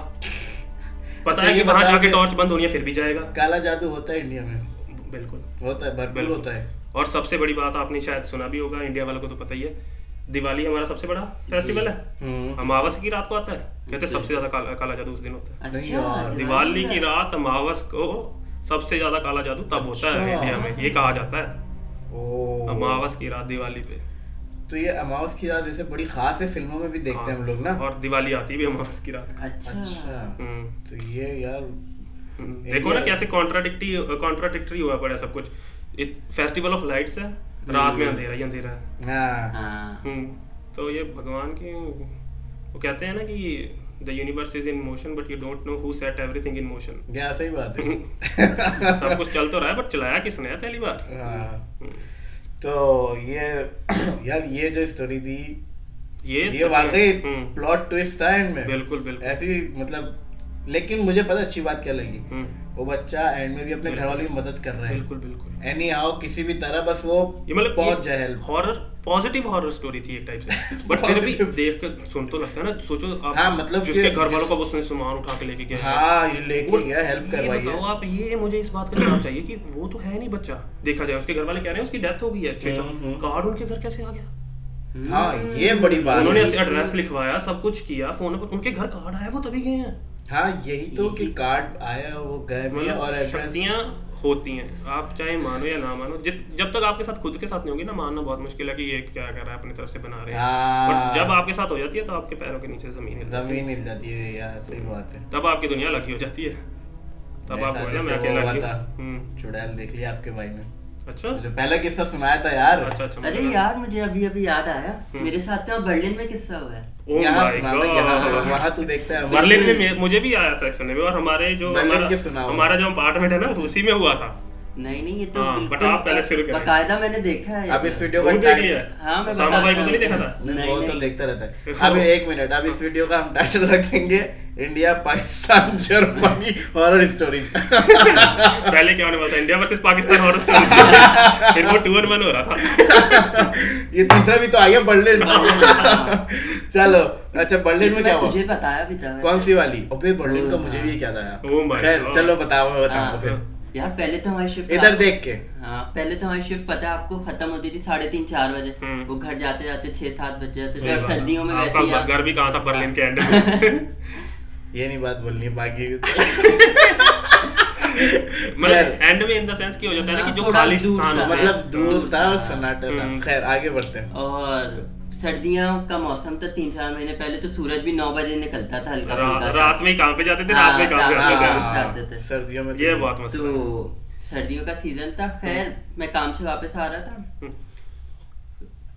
पता है कि वहां जाके टॉर्च बंद होनी है, फिर भी जाएगा। काला जादू होता है इंडिया में, बिल्कुल होता है, भरपूर होता है। और सबसे बड़ी बात आपने शायद सुना भी होगा, इंडिया वालों को तो पता ही है, दिवाली हमारा सबसे बड़ा फेस्टिवल है, अमावस की रात को आता है, कहते हैं सबसे ज्यादा काला जादू उस दिन होता है। दिवाली की रात अमावस को सबसे ज्यादा काला जादू तब होता है इंडिया में, ये कहा जाता है अमावस की रात दिवाली पे। तो ये अमावस की रात जैसे बड़ी खास है, फिल्मों में भी देखते हैं हम लोग ना। और दिवाली आती भी अमावस की रात। अच्छा तो ये यार देखो ना कैसे कॉन्ट्राडिक्टरी हुआ पड़ा सब कुछ। फेस्टिवल ऑफ लाइट्स है, रात में अंधेरा ही अंधेरा है। तो ये भगवान की वो कहते हैं ना कि the universe is in motion but you don't know who set everything in motion. या सही बात है। सब कुछ चल तो रहा है बट चलाया किसने है पहली बार। तो ये यार ये जो स्टोरी थी ये वाकई प्लॉट ट्विस्ट था एंड में। बिल्कुल ऐसी मतलब, लेकिन मुझे पता अच्छी बात क्या लगी, वो बच्चा एंड में भी अपने घर वालों की मदद कर रहा है। बिल्कुल एनी हाउ किसी भी तरह बस वो पहुंच जाए help. Horror, positive horror story थी एक टाइप से। बट फिर भी देख कर सुन तो लगता है ना, सोचो आप। हाँ, मतलब जिसके घर वालों का वो सामान उठा के लेके गया। हाँ, ये लेके गया, हेल्प करवाई है। बताओ आप, ये मुझे इस बात का जवाब चाहिए कि वो तो है नहीं बच्चा, देखा जाए उसके घर वाले कह रहे हैं उसकी डेथ हो गई है, कार्ड उनके घर कैसे आ गया? हाँ, ये बड़ी बात है। उन्होंने एड्रेस लिखवाया, सब कुछ किया, फोन पर उनके घर कार्ड आया, वो तभी गए हैं। हाँ, यही तो कि कार्ड आया, वो गए भी और शक्तियाँ होती हैं, आप चाहे मानो या ना मानो। जब तक आपके साथ खुद के साथ नहीं होगी ना, मानना बहुत मुश्किल है कि ये क्या कर रहा है, अपनी तरफ से बना रहे हैं। बट जब आपके साथ हो जाती है तो आपके पैरों के नीचे जमीन हिल जाती है यार, सही बात है। तब आपकी दुनिया अलग ही हो जाती है। तब आप बोले मैं अकेला चुड़ैल देख लिया आपके भाई ने। अच्छा, मुझे पहला किस्सा सुनाया था यार। अच्छा, अरे यार मुझे अभी याद आया, मेरे साथ तो बर्लिन में किस्सा हुआ है। वहाँ तू देखता है। बर्लिन में मुझे भी आया था सुनने में, और हमारे जो हमारा जो अपार्टमेंट है ना उसी में हुआ था। नहीं ये तो बट आप पहले शुरू करें। बकायदा मैंने देखा है। अब इस वीडियो का देख लिया? हाँ, मैं सामा भाई को तो नहीं देखा था? वो तो देखता रहता है। अब एक मिनट, अब इस वीडियो का हम टाइटल रख देंगे India Pakistan Germany horror stories. पहले क्या होने वाला था, India versus Pakistan horror stories. फिर वो 2-1 हो रहा था। ये तीसरा भी तो आ गया, बर्लिन। चलो अच्छा, बर्लिन में क्या हुआ? तुझे बताया भी था। कौन सी वाली? अबे बर्लिन का मुझे भी याद आया। खैर चलो बताओ, मैं बताऊंगा फिर। यार पहले तो हमारी शिफ्ट इधर देख के। हाँ, पहले तो हमारी शिफ्ट पता है आपको खत्म होती थी 3:30-4 बजे। वो घर जाते जाते 6-7 बज जाते थे। और सर्दियों में वैसे ही घर भी कहाँ था बर्लिन के एंड में। ये नहीं बात बोलनी बाकी। मतलब एंड में इन द सेंस की हो जाता है ना कि जो खाली स्थान होता है, मतलब दूर था और सन्नाटा था। खैर आगे बढ़ते हैं। और सर्दियों का मौसम था, 3-4 महीने पहले तो सूरज भी 9 बजे निकलता था हल्का फुल्का। रात में ही काम पे जाते थे, रात में काम पे आते थे। सर्दियों में ये बहुत मसला है। तो सर्दियों का सीजन था। खैर मैं काम से वापस आ रहा था,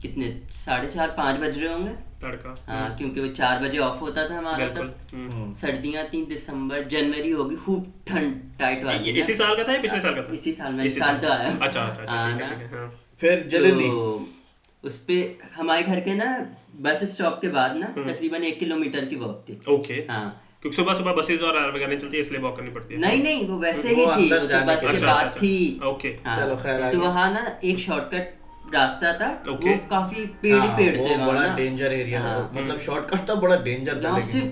कितने 4:30-5 बज रहे होंगे तड़का। हाँ, क्योंकि वो 4 बजे ऑफ होता था हमारा। तब सर्दियाँ थी, दिसंबर जनवरी होगी, खूब ठंड टाइट वाली। इसी साल का था या पिछले साल का था? इसी साल में, इस साल तो आया। अच्छा। फिर जल्दी उस पे हमारे घर के ना बस स्टॉप के बाद ना तकरीबन 1 किलोमीटर की वॉक थी। ओके। हाँ, क्योंकि सुबह बसेज और वगैरह नहीं चलती, इसलिए वॉक करनी पड़ती है। नहीं वो वैसे ही थी, वो तो बस के बाद थी। ओके, चलो खैर। तो वहाँ ना एक शॉर्टकट रास्ता था, वो काफी पेड़ थे वहाँ, बड़ा डेंजर एरिया। मतलब शॉर्टकट था, बड़ा डेंजर था। सिर्फ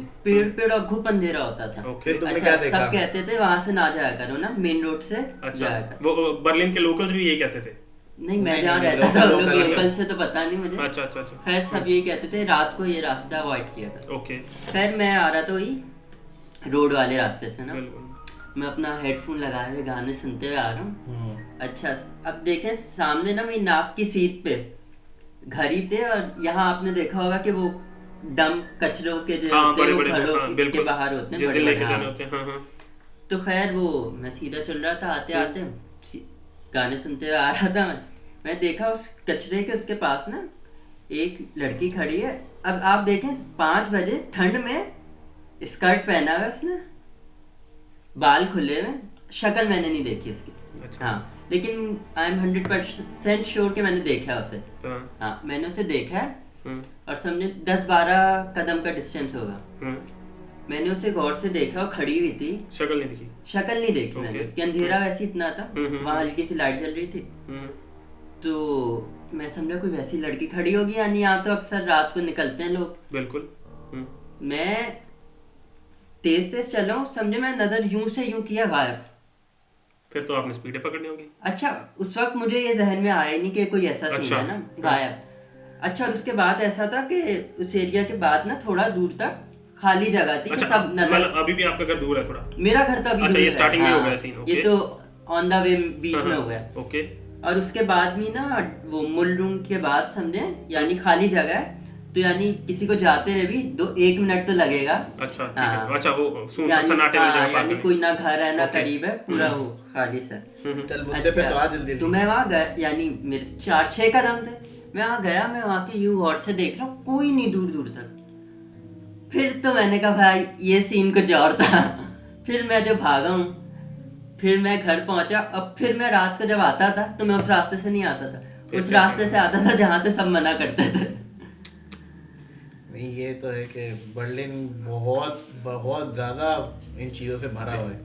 पेड़ और घुप अंधेरा होता था। अच्छा, सब कहते थे वहाँ से ना जाया करो ना, मेन रोड से जाया करो। वो बर्लिन के लोकल्स भी यही कहते थे? नहीं, मैं जहाँ रहता था लोकल से तो पता नहीं मुझे। अच्छा। खैर सब यही कहते थे रात को ये रास्ता अवॉइड किया करो। ओके। खैर मैं आ रहा था वही रोड वाले रास्ते से ना, मैं अपना हेडफोन लगाए हुए गाने सुनते हुए आ रहा हूँ। अच्छा, अब देखें सामने ना मेरी नाक की सीट पे घड़ी थे, और यहाँ आपने देखा होगा कि वो डम कचरों के जो होते हैं वो घरों के बाहर होते हैं। तो खैर वो मैं सीधा चल रहा था, आते आते गाने सुनते हुए आ रहा था। मैं देखा उस कचरे के उसके पास ना एक लड़की खड़ी है। अब आप देखें 5 बजे ठंड में स्कर्ट पहना हुआ उसने, बाल खुले हुए, शक्ल मैंने नहीं देखी उसकी। अच्छा। हाँ, लेकिन आई एम 100% श्योर कि मैंने देखा है उसे। हाँ, मैंने उसे देखा है और समझे 10-12 कदम का डिस्टेंस होगा। मैंने उसे गौर से देखा, और खड़ी हुई थी। शक्ल नहीं देखी मैंने उसके, अंधेरा वैसे इतना था, वहाँ हल्की सी लाइट जल रही थी। तो मैं समझा कोई वैसी लड़की खड़ी होगी, यानी यहाँ तो अक्सर रात को निकलते हैं लोग। बिल्कुल। मैं तेज चला, समझे मैं नजर यूं से यूं किया, गायब। फिर तो आपने स्पीड पकड़नी होगी। अच्छा, उस वक्त मुझे ये जहन में आया नहीं कि कोई ऐसा सीन है ना, गायब। अच्छा, और उसके बाद ऐसा था कि उस एरिया के बाद ना थोड़ा दूर तक खाली जगह थी। अच्छा, सब नजर। अभी भी आपका घर दूर है थोड़ा? मेरा घर तो अभी अच्छा, ये स्टार्टिंग में हो गया सीन। ये तो ऑन द वे बीच में हो गया। ओके। और उसके बाद में ना वो मूल रूम के बाद समझे, यानी खाली जगह है, तो यानी किसी को जाते हुए भी 1 मिनट तो लगेगा। अच्छा ठीक हाँ। है। अच्छा वो यानी सन्नाटे वाली जगह यानी बात कोई ना घर है ना ओके। करीब है, पूरा वो खाली सा। चल मुद्दे पे तो आ जल्दी। तो मैं वहाँ गया, यानी मेरे 4-6 कदम थे, मैं वहाँ गया, मैं वहाँ के यूं गौर से देख रहा हूँ, कोई नहीं दूर दूर तक। फिर तो मैंने कहा भाई ये सीन कुछ और था। फिर मैं जो भागा हूँ, फिर मैं घर पहुंचा। अब फिर मैं रात को जब आता था तो मैं उस रास्ते से नहीं आता था, उस रास्ते से आता था जहाँ से सब मना करते थे। नहीं ये तो है कि बर्लिन बहुत बहुत ज़्यादा इन चीज़ों से भरा हुआ है।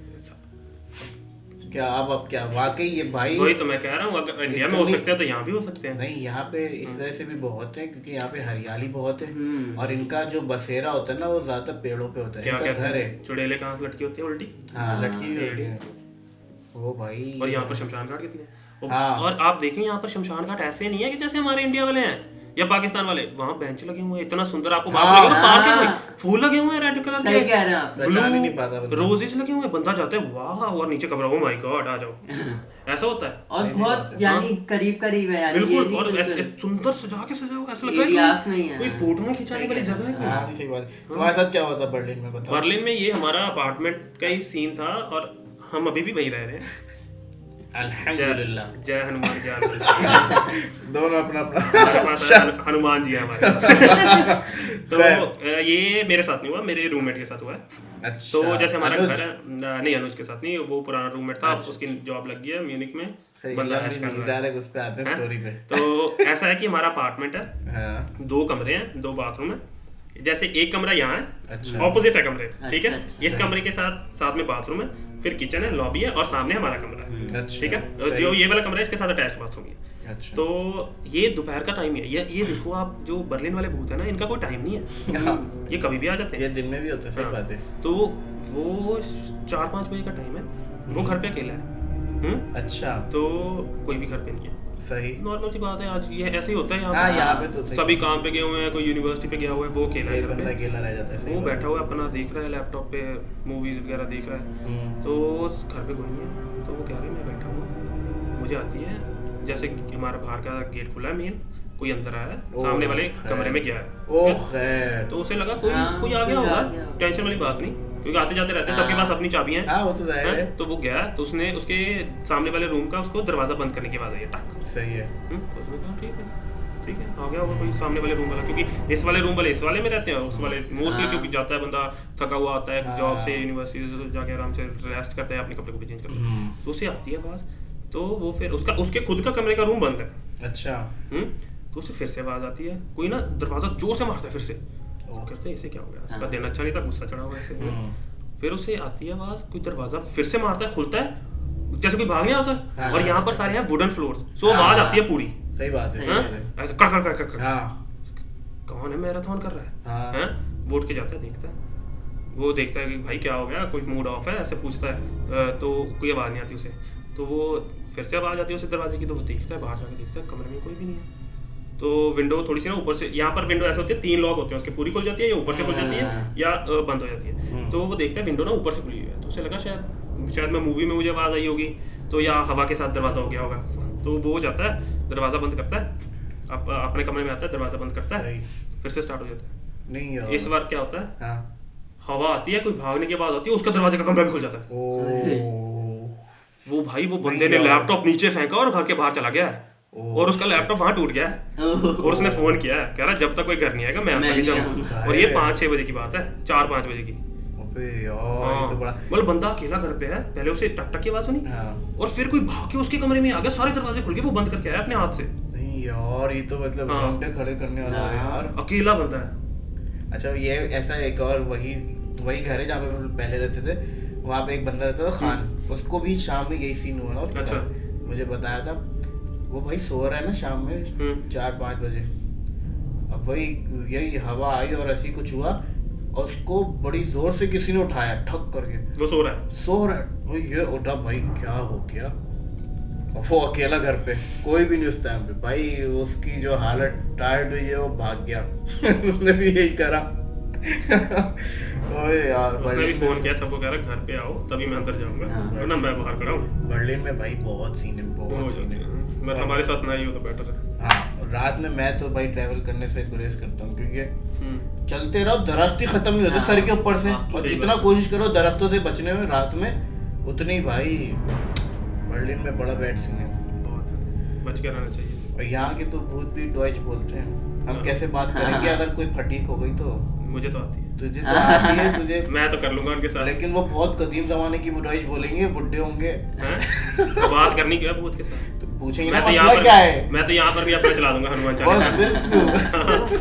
क्या अब क्या वाकई ये भाई, वही तो मैं कह रहा हूँ, अगर इंडिया में हो सकते हैं तो यहाँ भी हो सकते हैं। नहीं यहाँ पे इस वजह से भी बहुत है क्योंकि यहाँ पे हरियाली बहुत है और इनका जो बसेरा होता है ना वो ज्यादातर पेड़ों पे होता है। क्या इनका घर है, चुड़ैलें कहाँ से लटकी होती है उल्टी? हाँ लटकी हुई होती है वो भाई। और यहाँ पर शमशान घाट कितने हैं? हाँ। और आप देखें यहाँ पर शमशान घाट ऐसे नहीं है कि जैसे हमारे इंडिया वाले हैं या पाकिस्तान वाले, वहाँ बेंच लगे हुए हैं इतना सुंदर, आपको बात लगेगा ना, पार्क है कोई, फूल लगे हुए हैं रेड कलर सही कह रहे हैं आप। पहचान ही नहीं पाता बंदा। रोजेस लगे हुए हैं, बंदा जाता है वाह, और नीचे कमरा, ओ माय गॉड आ जाओ। ऐसा होता है और बहुत यानी करीब करीब है, यानी ये बिल्कुल। नहीं और बिल्कुल ऐसे सुंदर सजा के सजाओ, ऐसा लगता एरियास है में ही है। कोई फोटो में खिंचाने वाली जगह है कोई। हाँ नहीं, सही बात है। तुम्हारे साथ क्या होता बर्लिन में बताओ। बर्लिन में ये हमारा अपार्टमेंट का ही सीन था और हम अभी भी वहीं रह रहे हैं। अल्हम्दुलिल्लाह। जय हनुमान जय हनुमान। दोनों अपना अपना। हमारे पास हनुमान जी है हमारे। तो ये मेरे साथ नहीं हुआ, मेरे रूममेट के साथ हुआ है। अच्छा, तो जैसे हमारा अनुज? घर है, नहीं अनुज के साथ नहीं, वो पुराना रूममेट था, उसकी जॉब लग गई है म्यूनिक में, बंदा ऐश कर रहा है। डायरेक्ट उस पे आते हैं स्टोरी पे। तो ऐसा है कि हमारा अपार्टमेंट है, हाँ 2 कमरे हैं, 2 बाथरूम है। जैसे एक कमरा यहाँ है, अच्छा। ऑपोजिट है कमरे, ठीक है। अच्छा। इस कमरे के साथ में बाथरूम है, फिर किचन है, लॉबी है और सामने हमारा कमरा है, अच्छा, ठीक है। सही। जो ये वाला कमरा है इसके साथ अटैच्ड बाथरूम है। अच्छा। तो ये दोपहर का टाइम है, ये देखो आप, जो बर्लिन वाले भूत है ना, इनका कोई टाइम नहीं है, ये कभी भी आ जाते हैं। ये दिन में भी होता है, सही हाँ। बात है। तो वो 4-5 बजे का टाइम है, वो घर पे अकेला है। अच्छा तो कोई भी घर पे नहीं है, सही। नॉर्मल सी बात है, आज ये ऐसे ही होता है हाँ यहाँ पे तो सही। सभी काम पे गए हुए हैं, कोई यूनिवर्सिटी पे गया हुआ है, वो अकेला है एक घर बंदा पे, अकेला रह जाता है, सही वो बात है। बैठा हुआ है अपना देख रहा है लैपटॉप पे, मूवीज वगैरह देख रहा है। तो घर पे कोई नहीं है, तो वो कह रही है मैं बैठा हुआ, मुझे आती है, जैसे कि हमारा बाहर का गेट खुला है मेन, कोई अंदर आया है, सामने वाले कमरे में गया है। ओह खैर। तो उसे लगा कोई हाँ, कोई आ गया कोई आ होगा, गया। टेंशन वाली बात नहीं, क्योंकि आते जाते रहते हैं, सबके पास अपनी चाबियां हैं। हाँ वो तो जाहिर है। तो वो गया, तो उसने उसके सामने वाले रूम का उसको दरवाजा बंद करने की आवाज आई, टक। सही है। तो उसने कहा ठीक है आ गया होगा कोई सामने वाले रूम वाला, क्योंकि इस वाले रूम वाले इस वाले में रहते हैं, उस वाले मोस्टली, क्योंकि जाता है बंदा थका हुआ आता है जॉब से, यूनिवर्सिटी से जाके आराम से रेस्ट करता है, अपने कपड़े को भी चेंज करता है, तो उसे आती है आवाज। तो वो फिर उसके खुद का कमरे का रूम बंद है। अच्छा। तो उसे फिर से आवाज आती है, कोई ना दरवाजा जोर से मारता है फिर से। वो कहते हैं इसे क्या हो गया, इसका दिन अच्छा नहीं था, गुस्सा चढ़ा हुआ है इसे। फिर उसे आती है आवाज, कोई दरवाजा फिर से मारता है, खुलता है, जैसे कोई भागने आता है। हाँ। और यहाँ पर सारे हैं वुडन फ्लोर्स, सो आवाज आती है पूरी, सही बात है। हाँ? ऐसे कड़ कड़ कड़ कड़ कड़। हाँ कौन है मैराथन कर रहा है, हाँ। हैं? वो उठ के जाता है, देखता है, वो देखता है कि भाई क्या हो गया, कोई मूड ऑफ है, ऐसे पूछता है। तो कोई आवाज़ नहीं आती उसे, तो वो फिर से आवाज़ आती है उसे दरवाजे की, तो वो देखता है, बाहर जाके देखता है, कमरे में कोई भी नहीं है। तो विंडो थोड़ी सी ना ऊपर से, यहाँ पर विंडो ऐसे होती है, 3 लॉक होते हैं उसके, पूरी खुल जाती है या ऊपर से खुल जाती है या बंद हो जाती है। तो वो देखता है विंडो ना ऊपर से खुली हुई है, तो उसे लगा शायद मैं मूवी में मुझे आवाज़ आई होगी, तो या हवा के साथ दरवाज़ा हो गया होगा। तो वो जाता है, दरवाज़ा बंद करता है, अपने कमरे में आता है, दरवाज़ा बंद करता है, फिर से स्टार्ट हो जाता है। नहीं यार। इस बार क्या होता है, हाँ। हवा आती है, कोई भागने की आवाज़ आती है, उसका दरवाजे का कमरा भी खुल जाता है। वो भाई वो बंदे ने लैपटॉप नीचे फेंका और घर के बाहर चला गया है, और उसका लैपटॉप वहां टूट गया है। और उसने फोन किया है, कह रहा जब तक कोई घर नहीं आएगा मैं अंदर नहीं जाऊंगा। और ये 5-6 बजे की बात है, 4-5 बजे की। अबे यार ये तो बड़ा। मतलब बंदा अकेला घर पे है, पहले उसे टक टक की आवाज सुनी, हाँ। और फिर कोई भाग के उसके कमरे में आ गया, सारे दरवाजे खुल गए, वो बंद करके आया अपने हाथ से। नहीं यार ये तो मतलब हाँ। रोंगटे खड़े करने वाला है यार। अकेला बंदा है। अच्छा ये ऐसा एक और वही घर है जहाँ पे हम लोग पहले रहते थे, वहाँ पे एक बंदा रहता था खान, उसको भी शाम में यही सीन हुआ ना उसके अच्छा। साथ। मुझे बताया था, वो भाई सो रहा है ना शाम में 4-5 बजे, अब वही यही हवा आई और ऐसी कुछ हुआ और उसको बड़ी जोर से किसी ने उठाया ठक करके। वो सो रहा है, वो ये उठा, भाई क्या हो गया, और वो अकेला घर पे, कोई भी नहीं उस टाइम पे। भाई उसकी जो हालत टायर्ड हुई है, वो भाग गया। उसने भी यही करा। ओए यार उसने भी फोन किया सबको, कह रहा घर पे आओ तभी मैं अंदर जाऊंगा, वरना मैं बाहर खड़ा हूँ। बर्लिन में भाई बहुत सीन है, बहुत सीन है। बट हमारे साथ ना ही हो तो बेटर है। हाँ, रात में मैं तो भाई ट्रैवल करने से गुरेज करता हूँ, क्योंकि चलते रहो, दरख्त ही खत्म नहीं होते हाँ, सर के ऊपर से, हाँ, और सही जितना बात। कोशिश करो दरख्तों से बचने में रात में, उतनी भाई बर्लिन में बड़ा बैड सीन है। बहुत बच के रहना चाहिए। और यहाँ के तो भूत भी डॉइच बोलते हैं, हम हाँ। कैसे बात करेंगे अगर कोई फटीक हो गई तो? मुझे तो आती है, तुझे तो आती है, तुझे मैं तो कर लूंगा उनके साथ। लेकिन वो बहुत कदीम जमाने की डॉइच बोलेंगे, बुड्ढे होंगे, हैं? तो बात करनी क्या भूत के साथ? तो पूछेंगे मैं ना तो मसला यहाँ पर क्या है। मैं तो यहाँ पर भी अपना चला दूंगा हनुमान बस चालीसा।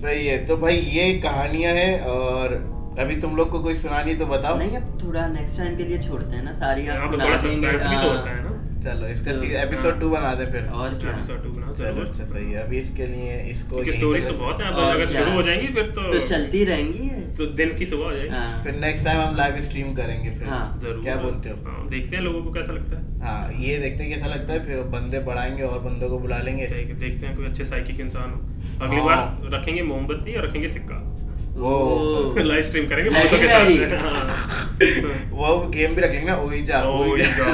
सही है। तो भाई ये कहानियां हैं, और अभी तुम लोग को कोई सुनानी है तो बताओ। नहीं, अब थोड़ा नेक्स्ट टाइम के लिए छोड़ते हैं ना, सारी आप यहाँ पर सुना थोड़ा देंगे। सस्पेंस भी तो हाँ। होता है ना। चलो इसका तो- एपिसोड 2 बना दे फिर। और क्या। एपिसोड 2 बनाओ चलो जरूर। अच्छा सही है। अभी इसके लिए इसको क्योंकि यहीं स्टोरीज तक तो बहुत है, अब और अगर क्या। शुरू हो जाएंगी फिर तो चलती रहेंगी। तो दिन की सुबह हो जाएगी। हाँ। फिर नेक्स्ट टाइम हम लाइव स्ट्रीम करेंगे फिर। हाँ। जरूर। क्या बोलते हो? हाँ, देखते हैं लोगों को कैसा लगता है। हाँ, ये देखते हैं कैसा लगता है, फिर बंदे बढ़ाएंगे और बंदों को बुला लेंगे। देखते हैं कोई अच्छे साइकिक इंसान हो। अगली हाँ। बार रखेंगे मोमबत्ती और रखेंगे सिक्का। वो लाइव स्ट्रीम करेंगे Very, भूतों के very. साथ। हाँ। वो गेम भी रख लेंगे ना, ओइजा ओइजा।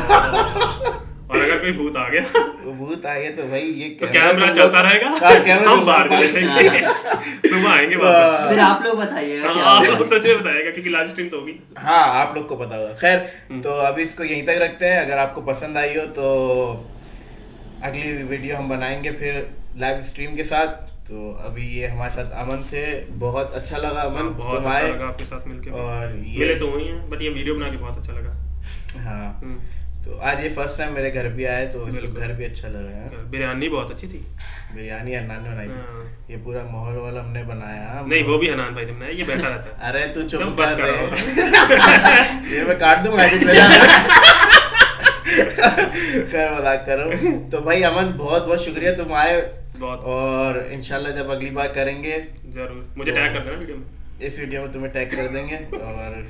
और अगर कोई भूत आ गया वो भूत आ गया तो भाई ये तो कैमरा तुम चलता लोग- रहेगा, हाँ, कैमरा हम तुम बाहर लोग- चले जाएंगे, सुबह आएंगे वापस। फिर आप लोग बताइएगा क्या हाँ, आप होगा। लोग सच में बताएगा क्योंकि लाइव स्ट्रीम तो होगी। हाँ, आप लोग को पता होगा। खैर, तो अभी इसको यहीं तक रखते हैं। अगर आपको पसंद आई हो तो अगली वीडियो हम बनाएंगे फिर लाइव स्ट्रीम के साथ। तो अभी ये हमारे साथ अमन थे, बहुत अच्छा लगा अमन, बहुत तुम अच्छा आए। लगा आपके साथ मिलके। और ये मिले तो वही हैं, बट ये वीडियो बना के बहुत अच्छा लगा। हाँ, हम्म। तो आज ये फर्स्ट टाइम मेरे घर भी आए, तो इसको बिल्कुल। घर भी अच्छा लगा है। बिरयानी बहुत अच्छी थी। बिरयानी अन्नान ने बनाई थी। हाँ। ये पूरा माहौल वाला हमने बनाया। नहीं, वो भी हनान भाई ने बनाया, ये बैठा रहता है। अरे तू चुप तुम बस कर करो। रहे। ये मैं काट दूंगा edit में जाना। कर मजाक करो। तो भाई अमन, बहुत बहुत शुक्रिया तुम आए, बहुत और इंशाल्लाह जब अगली बार करेंगे जरूर मुझे तो- टैग कर देना वीडियो में। इस वीडियो में तुम्हें टैग कर देंगे। और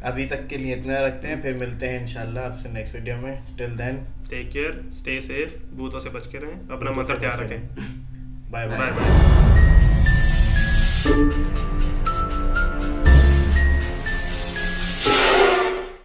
अभी तक के लिए इतना रखते हैं, फिर मिलते हैं इंशाल्लाह आपसे नेक्स्ट वीडियो में। Till then, take care, stay safe, भूतों से बच के रहें, अपना भूतों से मतलब ध्यान बच के रखें। Bye bye bye. बाय।